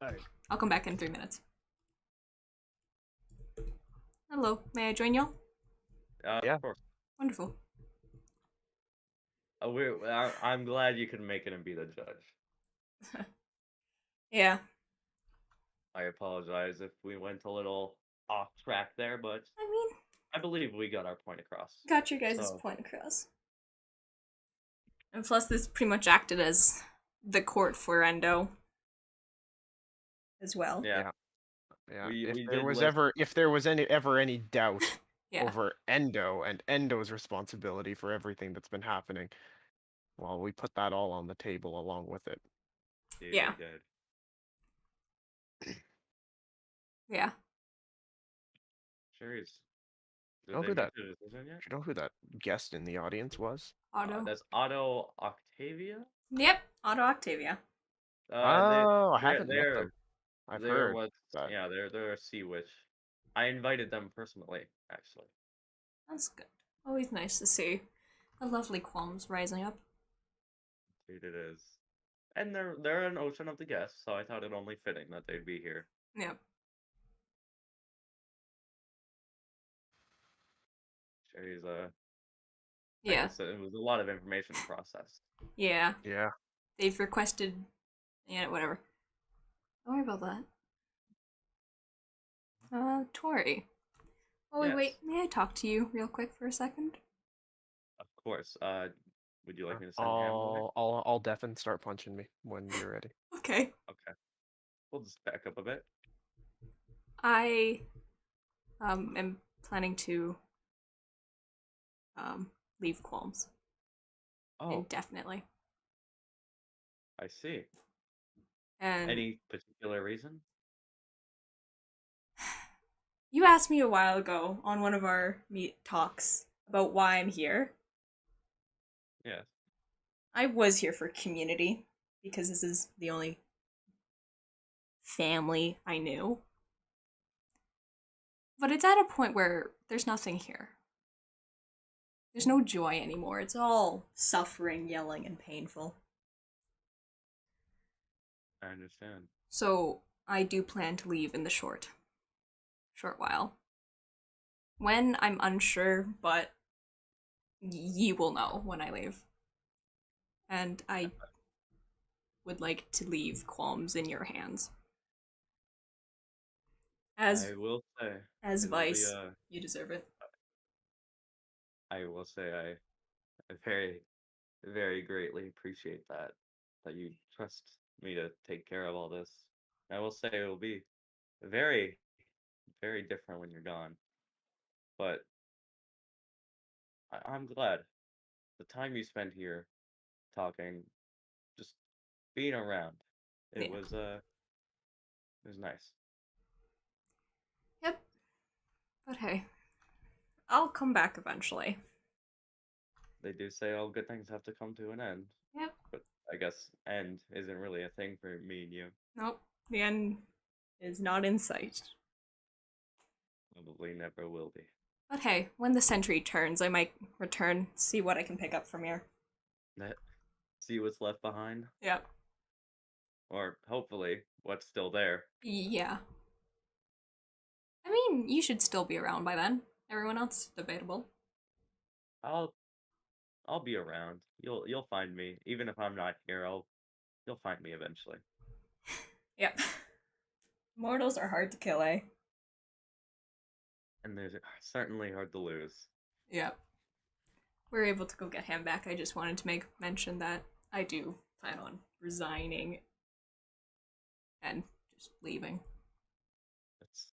All right. I'll come back in 3 minutes. Hello, may I join y'all? Yeah. of course. Wonderful. I'm glad you could make it and be the judge. Yeah. I apologize if we went a little off track there, but I mean, I believe we got our point across. got your guys' So- point across. And plus, this pretty much acted as the court for Endo as well. Yeah. Yeah. We if did there was list- ever any doubt Yeah. over Endo and Endo's responsibility for everything that's been happening, well, we put that all on the table along with it. Yeah. we did. Yeah. Sherry's. Did Don't they do that. make the decision yet? Do you know who that guest in the audience was? Otto. That's Otto Octavia. Yep. Otto Octavia. Oh, I they're- haven't met they're- them. I've they're heard what? that. Yeah, they're a sea witch. I invited them personally, actually. That's good. Always nice to see the lovely qualms rising up. Dude, it is. And they're an ocean of the guests, so I thought it only fitting that they'd be here. Yep. Sherry's Yeah. it was a lot of information to process. Yeah. Yeah. They've requested. Yeah, whatever. Don't worry about that. Tori. Oh, Yes. wait. May I talk to you real quick for a second? Of course. Would you like me to send Ham away? I'll deafen start punching me when you're ready. Okay. Okay. We'll just back up a bit. I am planning to leave Qualms Oh, indefinitely. I see. And Any particular reason? you asked me a while ago on one of our meet talks about why I'm here. Yes. I was here for community because this is the only family I knew. But it's at a point where there's nothing here. There's no joy anymore. It's all suffering, yelling, and painful. I understand. So I do plan to leave in the short while. When, I'm unsure, but you will know when I leave. And I would like to leave qualms in your hands. I will say, As it'll be, vice, you deserve it. I will say I very, very greatly appreciate that you trust me to take care of all this. I will say it will be very, very different when you're gone. But I'm glad the time you spent here talking, just being around, Yeah. it was nice. Yep. But hey, I'll come back eventually. They do say all good things have to come to an end, Yep. but I guess end isn't really a thing for me and you. Nope. The end is not in sight. Probably never will be. But hey, when the century turns, I might return, see what I can pick up from here. See what's left behind, Yep. or hopefully what's still there. Yeah. I mean, you should still be around by then. Everyone else, debatable. I'll I'll be around. You'll find me, even if I'm not here. You'll find me eventually. Yep. Mortals are hard to kill, eh? And they're certainly hard to lose. Yep. We're able to go get him back. I just wanted to make mention that I do plan on resigning and just leaving. It's,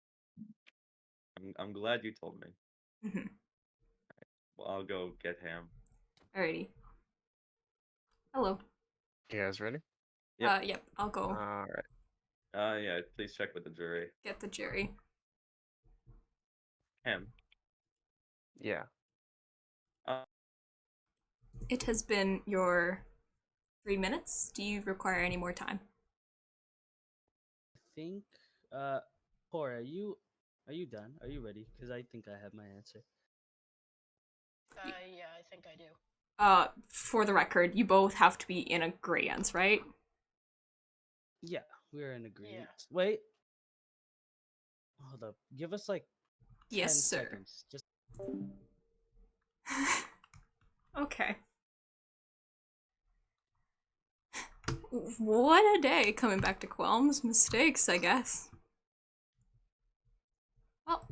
I'm glad you told me. Mhm. Well, I'll go get Ham. Alrighty. Hello. You guys ready? Yep. Yep, I'll go All right. Yeah. Please check with the jury. get the jury. Ham. Yeah. It has been your 3 minutes. Do you require any more time? I think, Cora, are you done? Are you ready? Because I think I have my answer. Yeah, I think I do. For the record, you both have to be in agreement, right? Yeah, we're in agreement. Yeah. Wait. Hold up. Give us like 10 Yes, sir. seconds. Just Okay. What a day coming back to Quelm's mistakes, I guess. Well,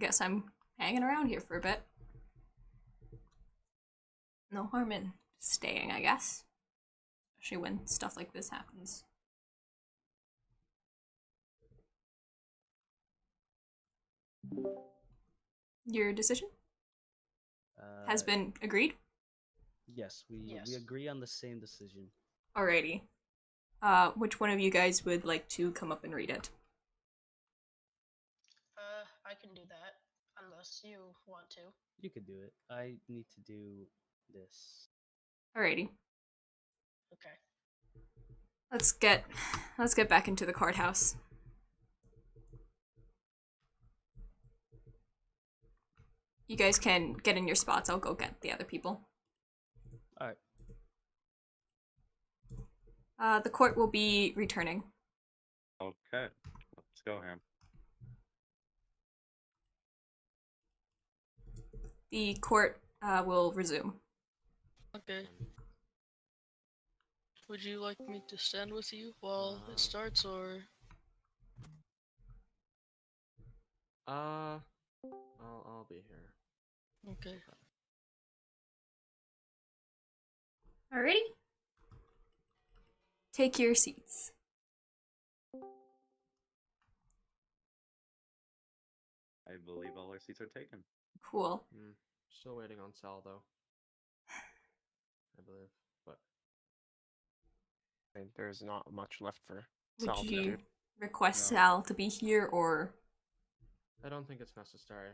guess I'm hanging around here for a bit. No harm in staying, I guess. Especially when stuff like this happens. Your decision has been agreed? yes, we Yes. agree on the same decision. Alrighty. Which one of you guys would like to come up and read it? I can do that, unless you want to. You could do it. I need to do this. Alrighty. Okay. Let's get back into the courthouse. You guys can get in your spots. I'll go get the other people. All right. The court will be returning. Okay. Let's go, Ham. The court will resume. Okay. Would you like me to stand with you while it starts, or? I'll be here. Okay. Alrighty. Take your seats. I believe all our seats are taken. Cool. Still waiting on Sal though. I believe, but And there's not much left for Would Sal to you do. request No. Sal to be here or? I don't think it's necessary.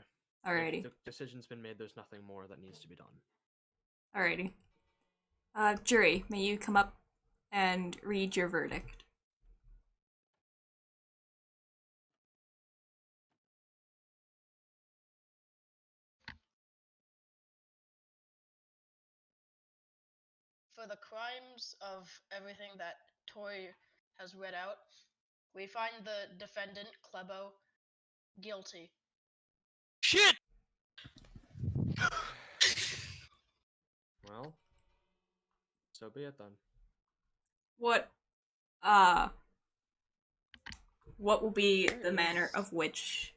Alrighty. If the decision's been made, there's nothing more that needs to be done. Alrighty. Jury, may you come up and read your verdict? For the crimes of everything that Tori has read out, we find the defendant, Klebo, guilty. Shit! Well, so be it then. What will be Where the manner is- of which?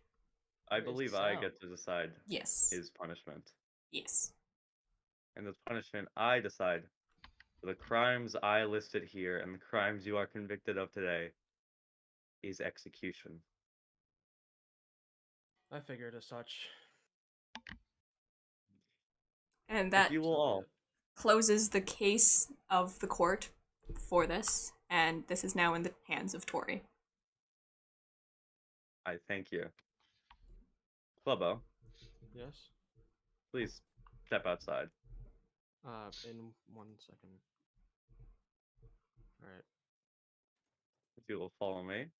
I Where is believe the I cell? get to decide Yes. his punishment. Yes. And the punishment I decide for the crimes I listed here and the crimes you are convicted of today is execution. I figured as such. And If that you will So be all, it. closes the case of the court for this, and this is now in the hands of Tori. I thank you. Clubbo, Yes. please step outside. In 1 second. All right. If you will follow me.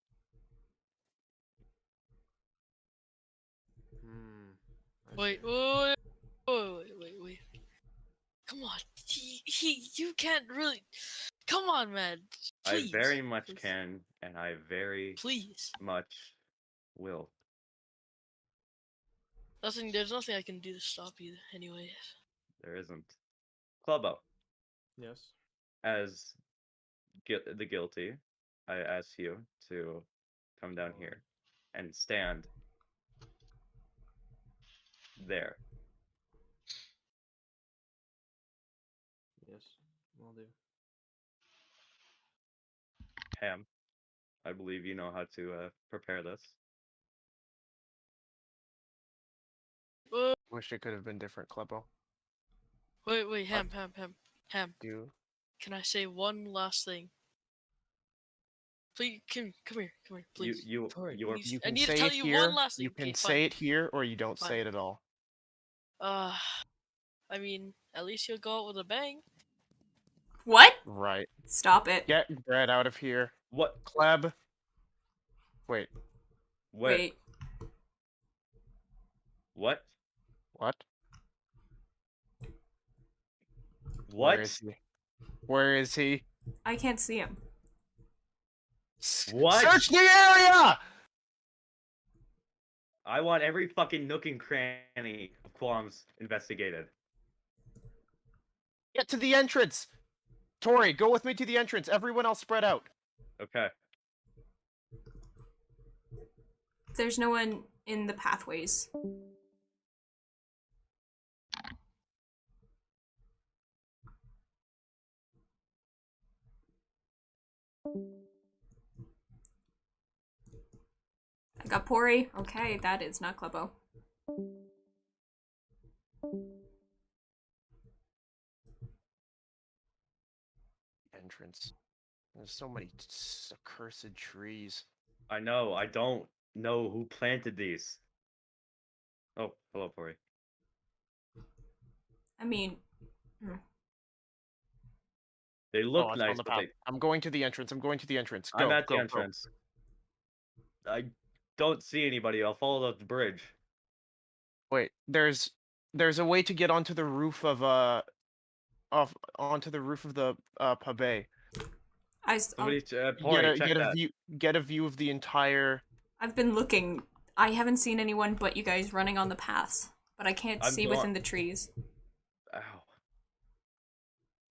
I Wait, see. wait. Come on, you can't really. Come on, man. Please. I very much Please. can, and I very Please. much will. There's nothing I can do to stop you, anyways. There isn't. Clubbo, Yes. as the guilty, I ask you to come down here and stand there. Yes. Will do. Ham, I believe you know how to prepare this. Wish it could have been different, Klebo. Wait, Ham. Do Can I say one last thing? Please, come here, please. You are Please. you I can need to say tell it you here. one last thing. You can Okay, say fine. it here, or you don't Fine. say it at all. I mean, at least you'll go out with a bang. What? Right. Stop it. Get Brett out of here. what? Kleb. Wait. Wait. What? What? What? Where is he? Where is he? I can't see him. What? Search the area! I want every fucking nook and cranny of Qualms investigated. Get to the entrance! Tori, go with me to the entrance. Everyone else spread out. Okay. There's no one in the pathways. I got Pori. Okay, that is not Klebo. Entrance. There's so many accursed trees. I know. I don't know who planted these. Oh, hello, Pori. I mean, They look Oh, it's nice, on the but path. I'm going to the entrance. I'm going to the entrance. Go, I'm at go, the go. entrance. I don't see anybody. I'll follow the bridge. Wait, there's a way to get onto the roof of onto the roof of the pub. Somebody, Get Pori, a check that. get a view of the entire. I've been looking. I haven't seen anyone but you guys running on the paths, but I can't I'm see go- within the trees. Ow.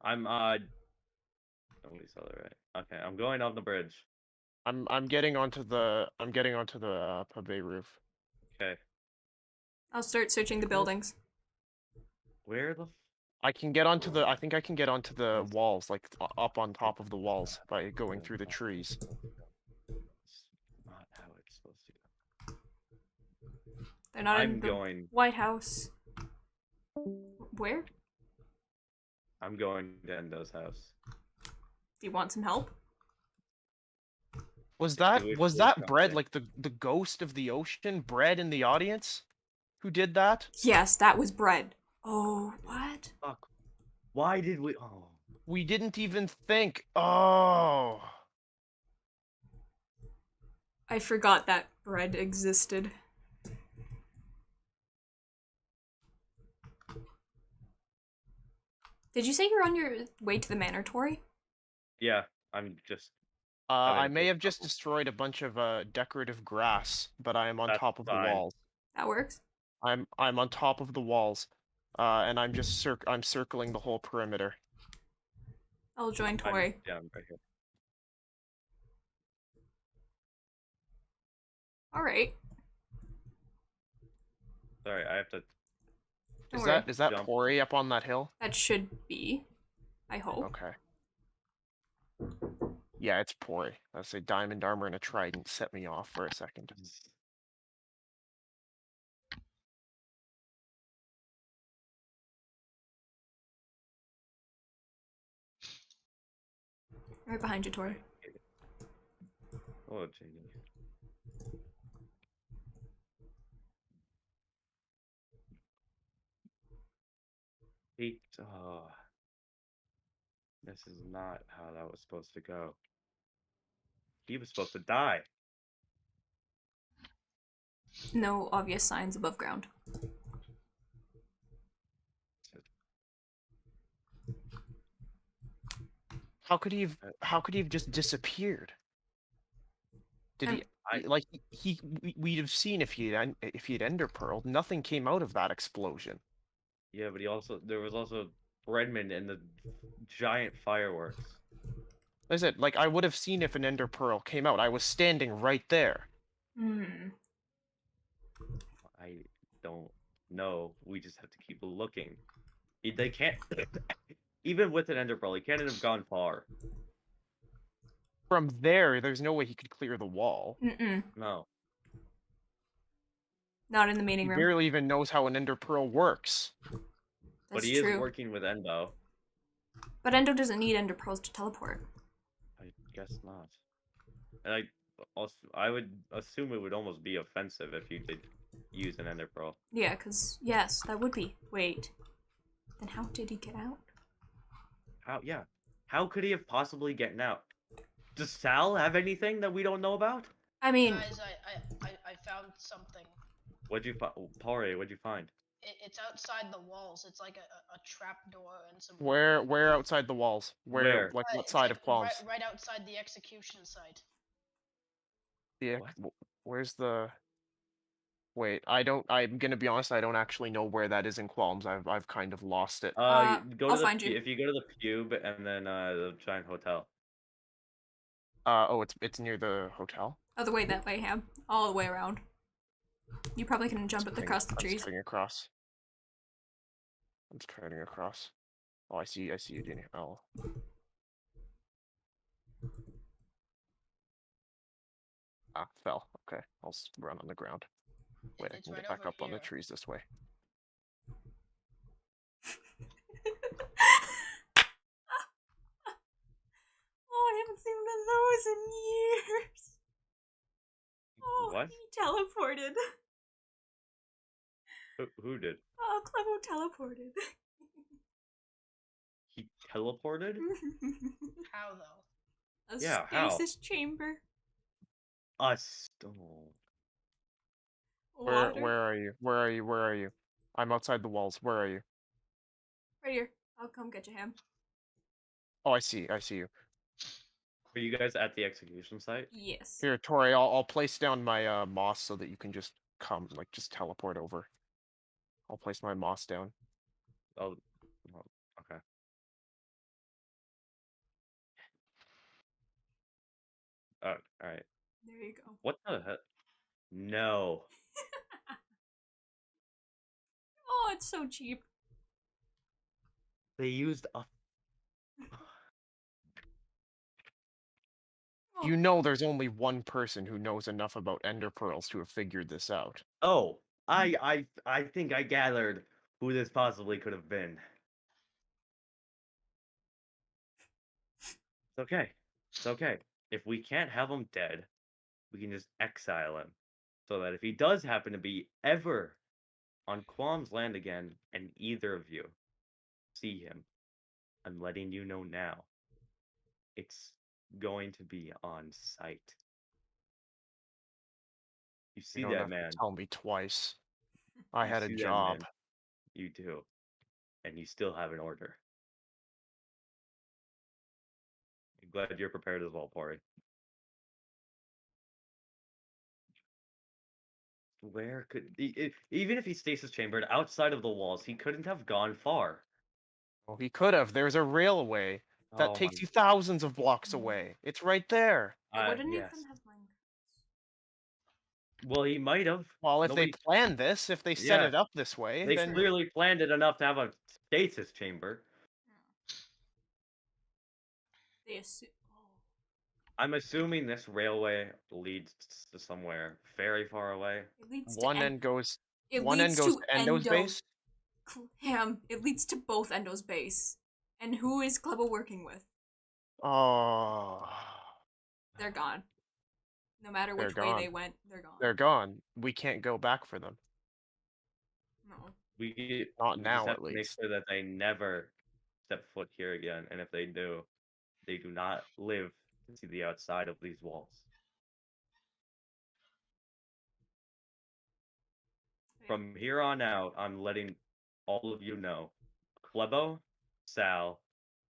I'm Nobody saw that right. Okay, I'm going on the bridge. I'm getting onto the pub roof. Okay. I'll start searching the buildings. Where the I can get onto the. I think I can get onto the walls, like up on top of the walls by going through the trees. It's not how it's supposed to go. They're not in I'm the going. White House. Where? I'm going to Endo's house. Do you want some help? Was do that it was for that the Bread, company. like the ghost of the ocean, Bread in the audience? Who did that? Yes, that was bread. Oh, what? Fuck. Why did we? Oh. We didn't even think. Oh. I forgot that bread existed. Did you say you're on your way to the manor, Tori? Yeah, I'm just. I having may a have just couple- destroyed a bunch of decorative grass, but I am on That's top of the fine. walls. That works. I'm on top of the walls, and I'm just I'm circling the whole perimeter. I'll join I'm Tori. down right here. All right. Sorry, I have to. Don't Is worry. that Jump. Tori up on that hill? That should be. I hope. Okay. Yeah, it's Pori. I say diamond armor and a trident set me off for a second. Right behind you, Tori. Oh, genie. Pete, oh, this is not how that was supposed to go. He was supposed to die. No obvious signs above ground. How could he have just disappeared? Did he I- like we'd have seen if he had ender pearled. Nothing came out of that explosion. Yeah, but there was also Redmond and the giant fireworks. Is it like I would have seen if an ender pearl came out? I was standing right there. Hmm. I don't know. We just have to keep looking. They can't. Even with an ender pearl, he can't have gone far. From there, there's no way he could clear the wall. Mm-mm. No. Not in the He meeting room. barely even knows how an ender pearl works. But That's he true. is working with Endo. But Endo doesn't need ender pearls to teleport. I guess not. And I would assume it would almost be offensive if you did use an ender pearl. Yeah, because, yes, that would be. Wait. Then how did he get out? Yeah. How could he have possibly gotten out? Does Sal have anything that we don't know about? I mean, Guys, I found something. What'd you find? Pari, what'd you find? It's outside the walls. It's like a trap door and some. Where outside the walls? Where? Like what It's side like of Qualms? right outside the execution site. Where's the? Wait, I'm gonna be honest. I don't actually know where that is in Qualms. I've kind of lost it. Go I'll to the find you. if you go to the Pube and then the giant hotel. Oh, it's near the hotel. other way that way, Ham. All the way around. You probably can jump it across the I'm trees. turning across. I'm turning across. Oh, I see you, Danny. Oh. Ah, fell. Okay, I'll run on the ground. Wait, I It's can right get back over up on the here. trees this way. Oh, I haven't seen one of those in years. Oh, What? he teleported. Who did? Oh, Clevo teleported. He teleported? How though? A Yeah, how? stasis chamber. A stone. Water. Where are you? Where are you? Where are you? I'm outside the walls. Where are you? Right here. I'll come get you, Ham. Oh, I see you. Were you guys at the execution site? Yes. Here, Tori, I'll place down my moss so that you can just come, like, just teleport over. I'll place my moss down. Oh, okay. All right. There you go. What the heck? No. Oh, it's so cheap. They used a. Oh, You know there's only one person who knows enough about ender pearls to have figured this out. Oh, I think I gathered who this possibly could have been. It's okay. It's okay. If we can't have him dead, we can just exile him. So that if he does happen to be ever on Qualm's land again, and either of you see him, I'm letting you know now. It's going to be on site. You You see don't that have to man? tell me twice. I You had a see that job. man? You do. And you still have an order. I'm glad you're prepared as well, Pori. Where could even if he stasis chambered outside of the walls, he couldn't have gone far. Well, he could have. There's a railway that Oh my! takes you thousands of blocks away. It's right there. Wouldn't Yes. even have mine. Well, he might have. Well, if they Nobody. plan this, if they set Yeah, it up this way, they then clearly planned it enough to have a stasis chamber. They assume. Oh. I'm assuming this railway leads to somewhere very far away. It leads to one end goes It one end leads goes to to Endo's base. Ham. It leads to both Endo's base. And who is Klebo working with? Oh, They're gone. No matter they're which way they gone. went, they're gone. They're gone. We can't go back for them. No. We Not just now, have at to make least. sure that they never step foot here again, and if they do not live to see the outside of these walls. From here on out, I'm letting all of you know, Klebo, Sal,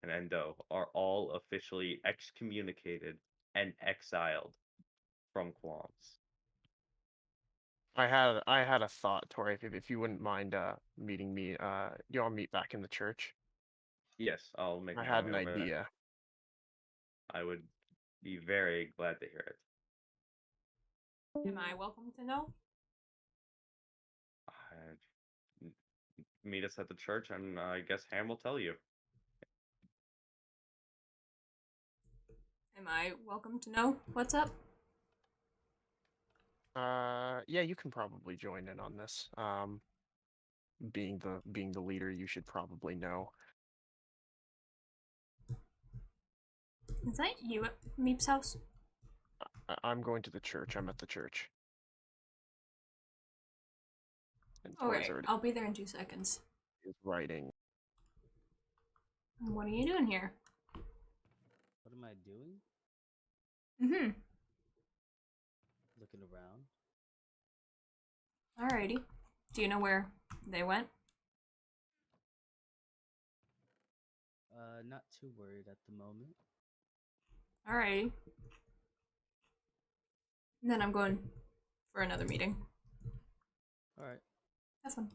and Endo are all officially excommunicated and exiled from Qualms. I had a thought, Tori, if you wouldn't mind meeting me, you all meet back in the church. Yes, I'll make I my had way an over there. idea. I would be very glad to hear it. Am I welcome to know? Meet us at the church, and I guess Ham will tell you. Am I welcome to know what's up? Yeah, you can probably join in on this. Being the leader, you should probably know. Is that you at Meep's house? I'm going to the church. I'm at the church. And Tori's Okay, already I'll be there in 2 seconds. is writing. What are you doing here? What am I doing? Mm-hmm. Looking around. Alrighty. Do you know where they went? Not too worried at the moment. Alrighty. And then I'm going for another meeting. All right. Have fun.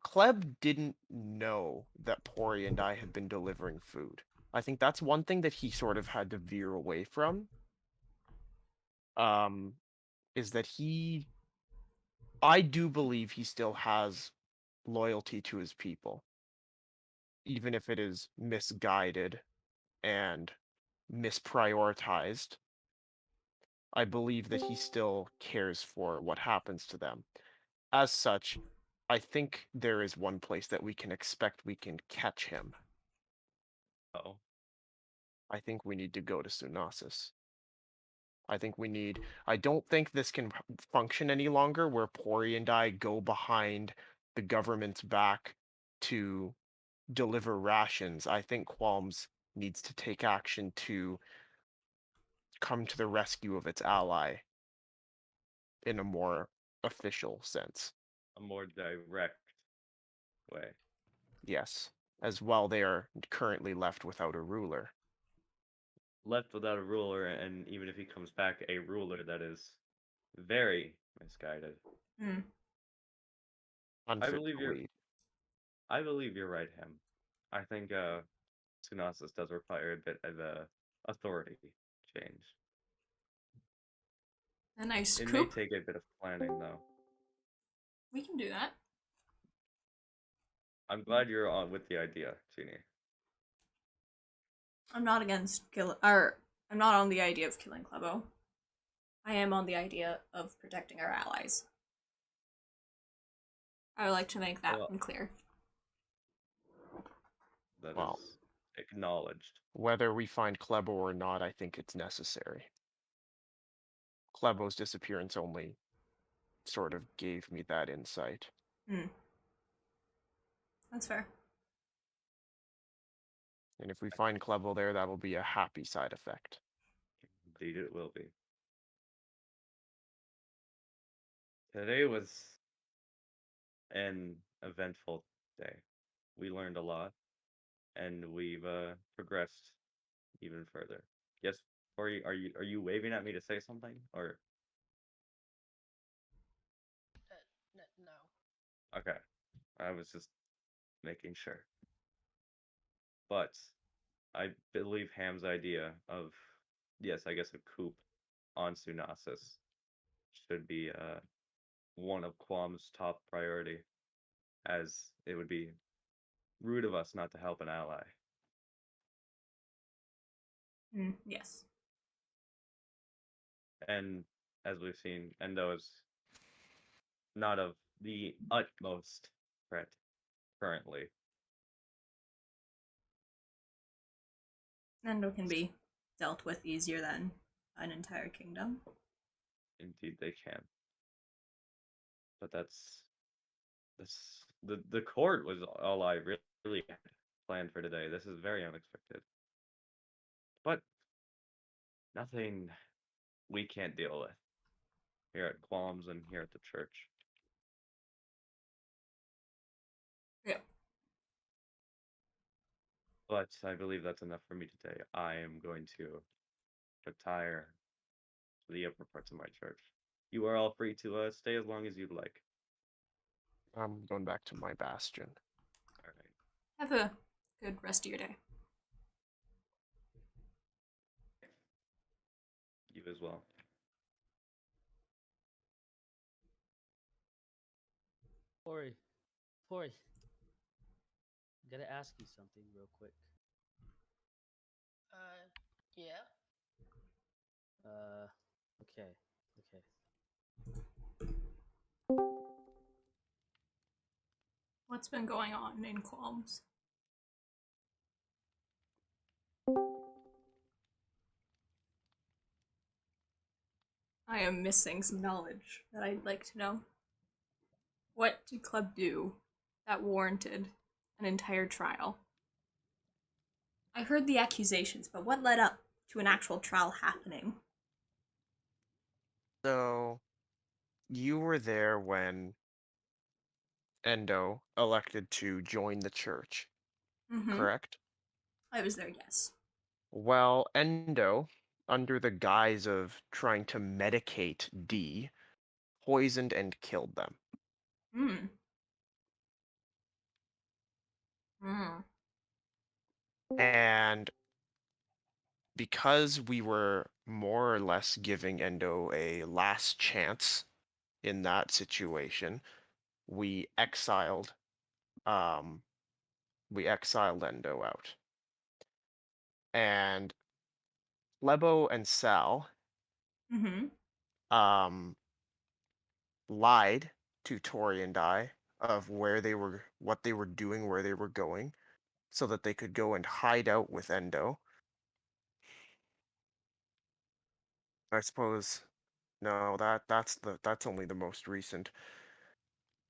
Kleb didn't know that Pori and I had been delivering food. I think that's one thing that he sort of had to veer away from. Is that I do believe he still has loyalty to his people, even if it is misguided and misprioritized. I believe that he still cares for what happens to them. As such, I think there is one place that we can expect we can catch him. Oh, I think we need to go to Sunasis. I don't think this can function any longer where Pori and I go behind the government's back to deliver rations. I think Qualms needs to take action to come to the rescue of its ally in a more official sense. a more direct way. Yes. As well, they are currently left without a ruler. Left without a ruler, and even if he comes back, a ruler that is very misguided. Hmm. Unfit believe to you're- lead. I believe you're right, Ham. I think Sunasis does require a bit of a authority change. A nice It may coup. take a bit of planning, though. We can do that. I'm glad you're on with the idea, Genie. I'm not against I'm not on the idea of killing Klebo. I am on the idea of protecting our allies. I would like to make that Well- one clear. That is Well. acknowledged. Whether we find Klebo or not, I think it's necessary. Klebo's disappearance only sort of gave me that insight. Hmm. That's fair. And if we find Klebo there, that'll be a happy side effect. Indeed, it will be. Today was an eventful day. We learned a lot, and we've progressed even further. Yes, Tori, are you waving at me to say something, or No. okay? I was just making sure. But I believe Ham's idea of, yes, I guess a coup on Sunasis should be one of Qualm's top priority, as it would be rude of us not to help an ally. Yes. And as we've seen, Endo is not of the utmost threat currently. Nendo can be dealt with easier than an entire kingdom. Indeed, they can. But the court was all I really had planned for today. This is very unexpected. But nothing we can't deal with here at Qualms and here at the church. Yeah. But I believe that's enough for me today. I am going to retire to the upper parts of my church. You are all free to stay as long as you'd like. I'm going back to my bastion. All right. Have a good rest of your day. You as well. Tori, Tori, gotta ask you something real quick. Yeah. Okay, okay. What's been going on in Qualms? I am missing some knowledge that I'd like to know. What did Club do that warranted an entire trial? I heard the accusations, but what led up to an actual trial happening? So, you were there when Endo elected to join the church, Mm-hmm. correct? I was there, yes. Well, Endo, under the guise of trying to medicate D, poisoned and killed them. Hmm. Hmm. And because we were more or less giving Endo a last chance in that situation, we exiled um Endo out. And Lebo and Sal Mm-hmm. um lied to Tori and I of what they were doing, where they were going, so that they could go and hide out with Endo. I suppose no, that's only the most recent.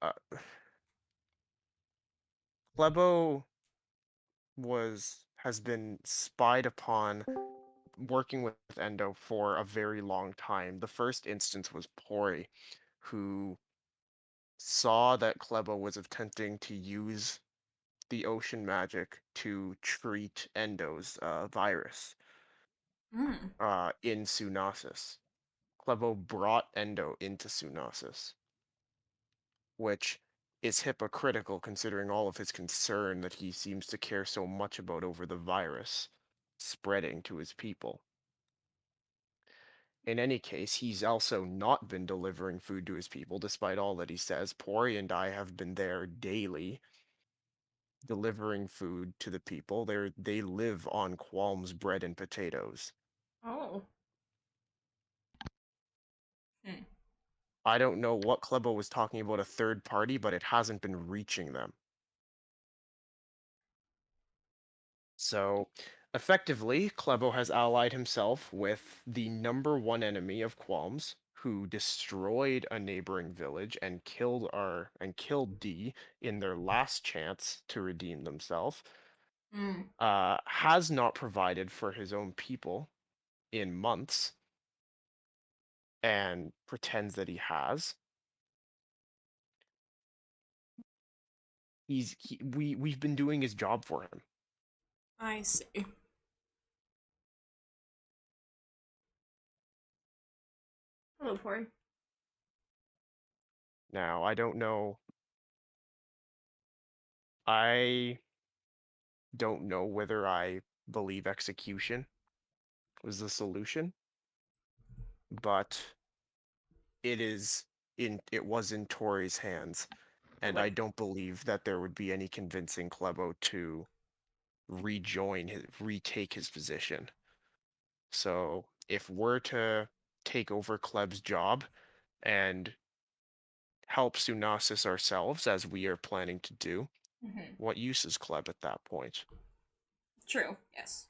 Uh, Lebo has been spied upon working with Endo for a very long time. The first instance was Pori, who saw that Klebo was attempting to use the ocean magic to treat Endo's virus Hmm. in Sunasis. Klebo brought Endo into Sunasis, which is hypocritical considering all of his concern that he seems to care so much about over the virus spreading to his people. In any case, he's also not been delivering food to his people, despite all that he says. Pori and I have been there daily, delivering food to the people. They live on Qualm's bread and potatoes. Oh. Hmm. I don't know what Klebo was talking about a third party, but it hasn't been reaching them. So, effectively, Klebo has allied himself with the number one enemy of Qualms, who destroyed a neighboring village and killed D in their last chance to redeem themselves. has not provided for his own people in months and pretends that he has. We've been doing his job for him. I see. Hello, Tori. Now, I don't know. I don't know whether I believe execution was the solution, but it was in Tori's hands, and I don't believe that there would be any convincing Klebo to retake his position. So if we're to take over Kleb's job and help Sunasis ourselves, as we are planning to do, what use is Kleb at that point? True, yes.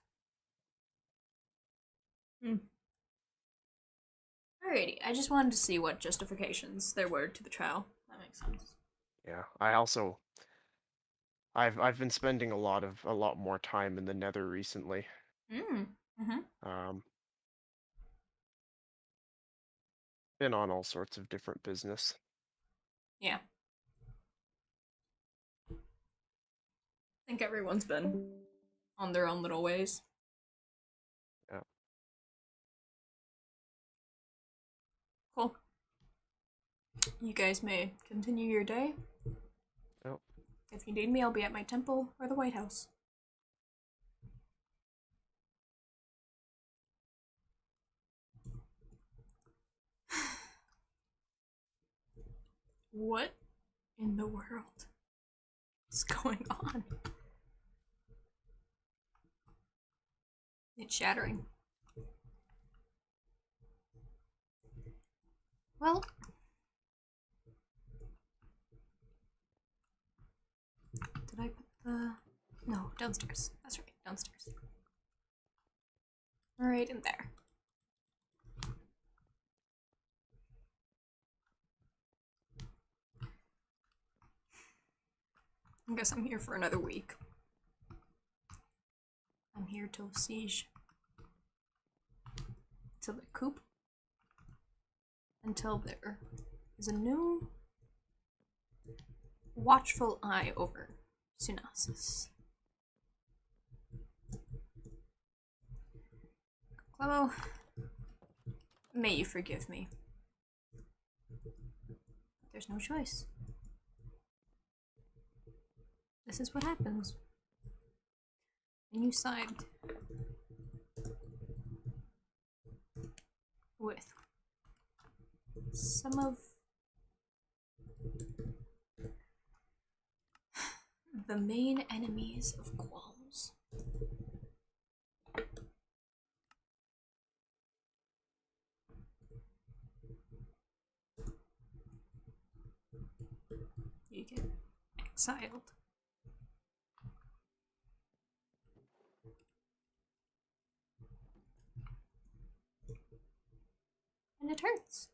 Alrighty, I just wanted to see what justifications there were to the trial. That makes sense. Yeah, I've been spending a lot more time in the Nether recently. Um, been on all sorts of different business. Yeah. I think everyone's been on their own little ways. Yeah. Cool. You guys may continue your day. Oh. If you need me, I'll be at my temple or the White House. What in the world is going on? It's shattering. Well, did I put the... No, downstairs. That's right, downstairs. Right in there. I guess I'm here for another week. I'm here till siege. Till the coop. Until there is a new watchful eye over Sunasis. Clemo, may you forgive me. There's no choice. This is what happens when you side with some of the main enemies of Qualms. You get exiled. And it hurts.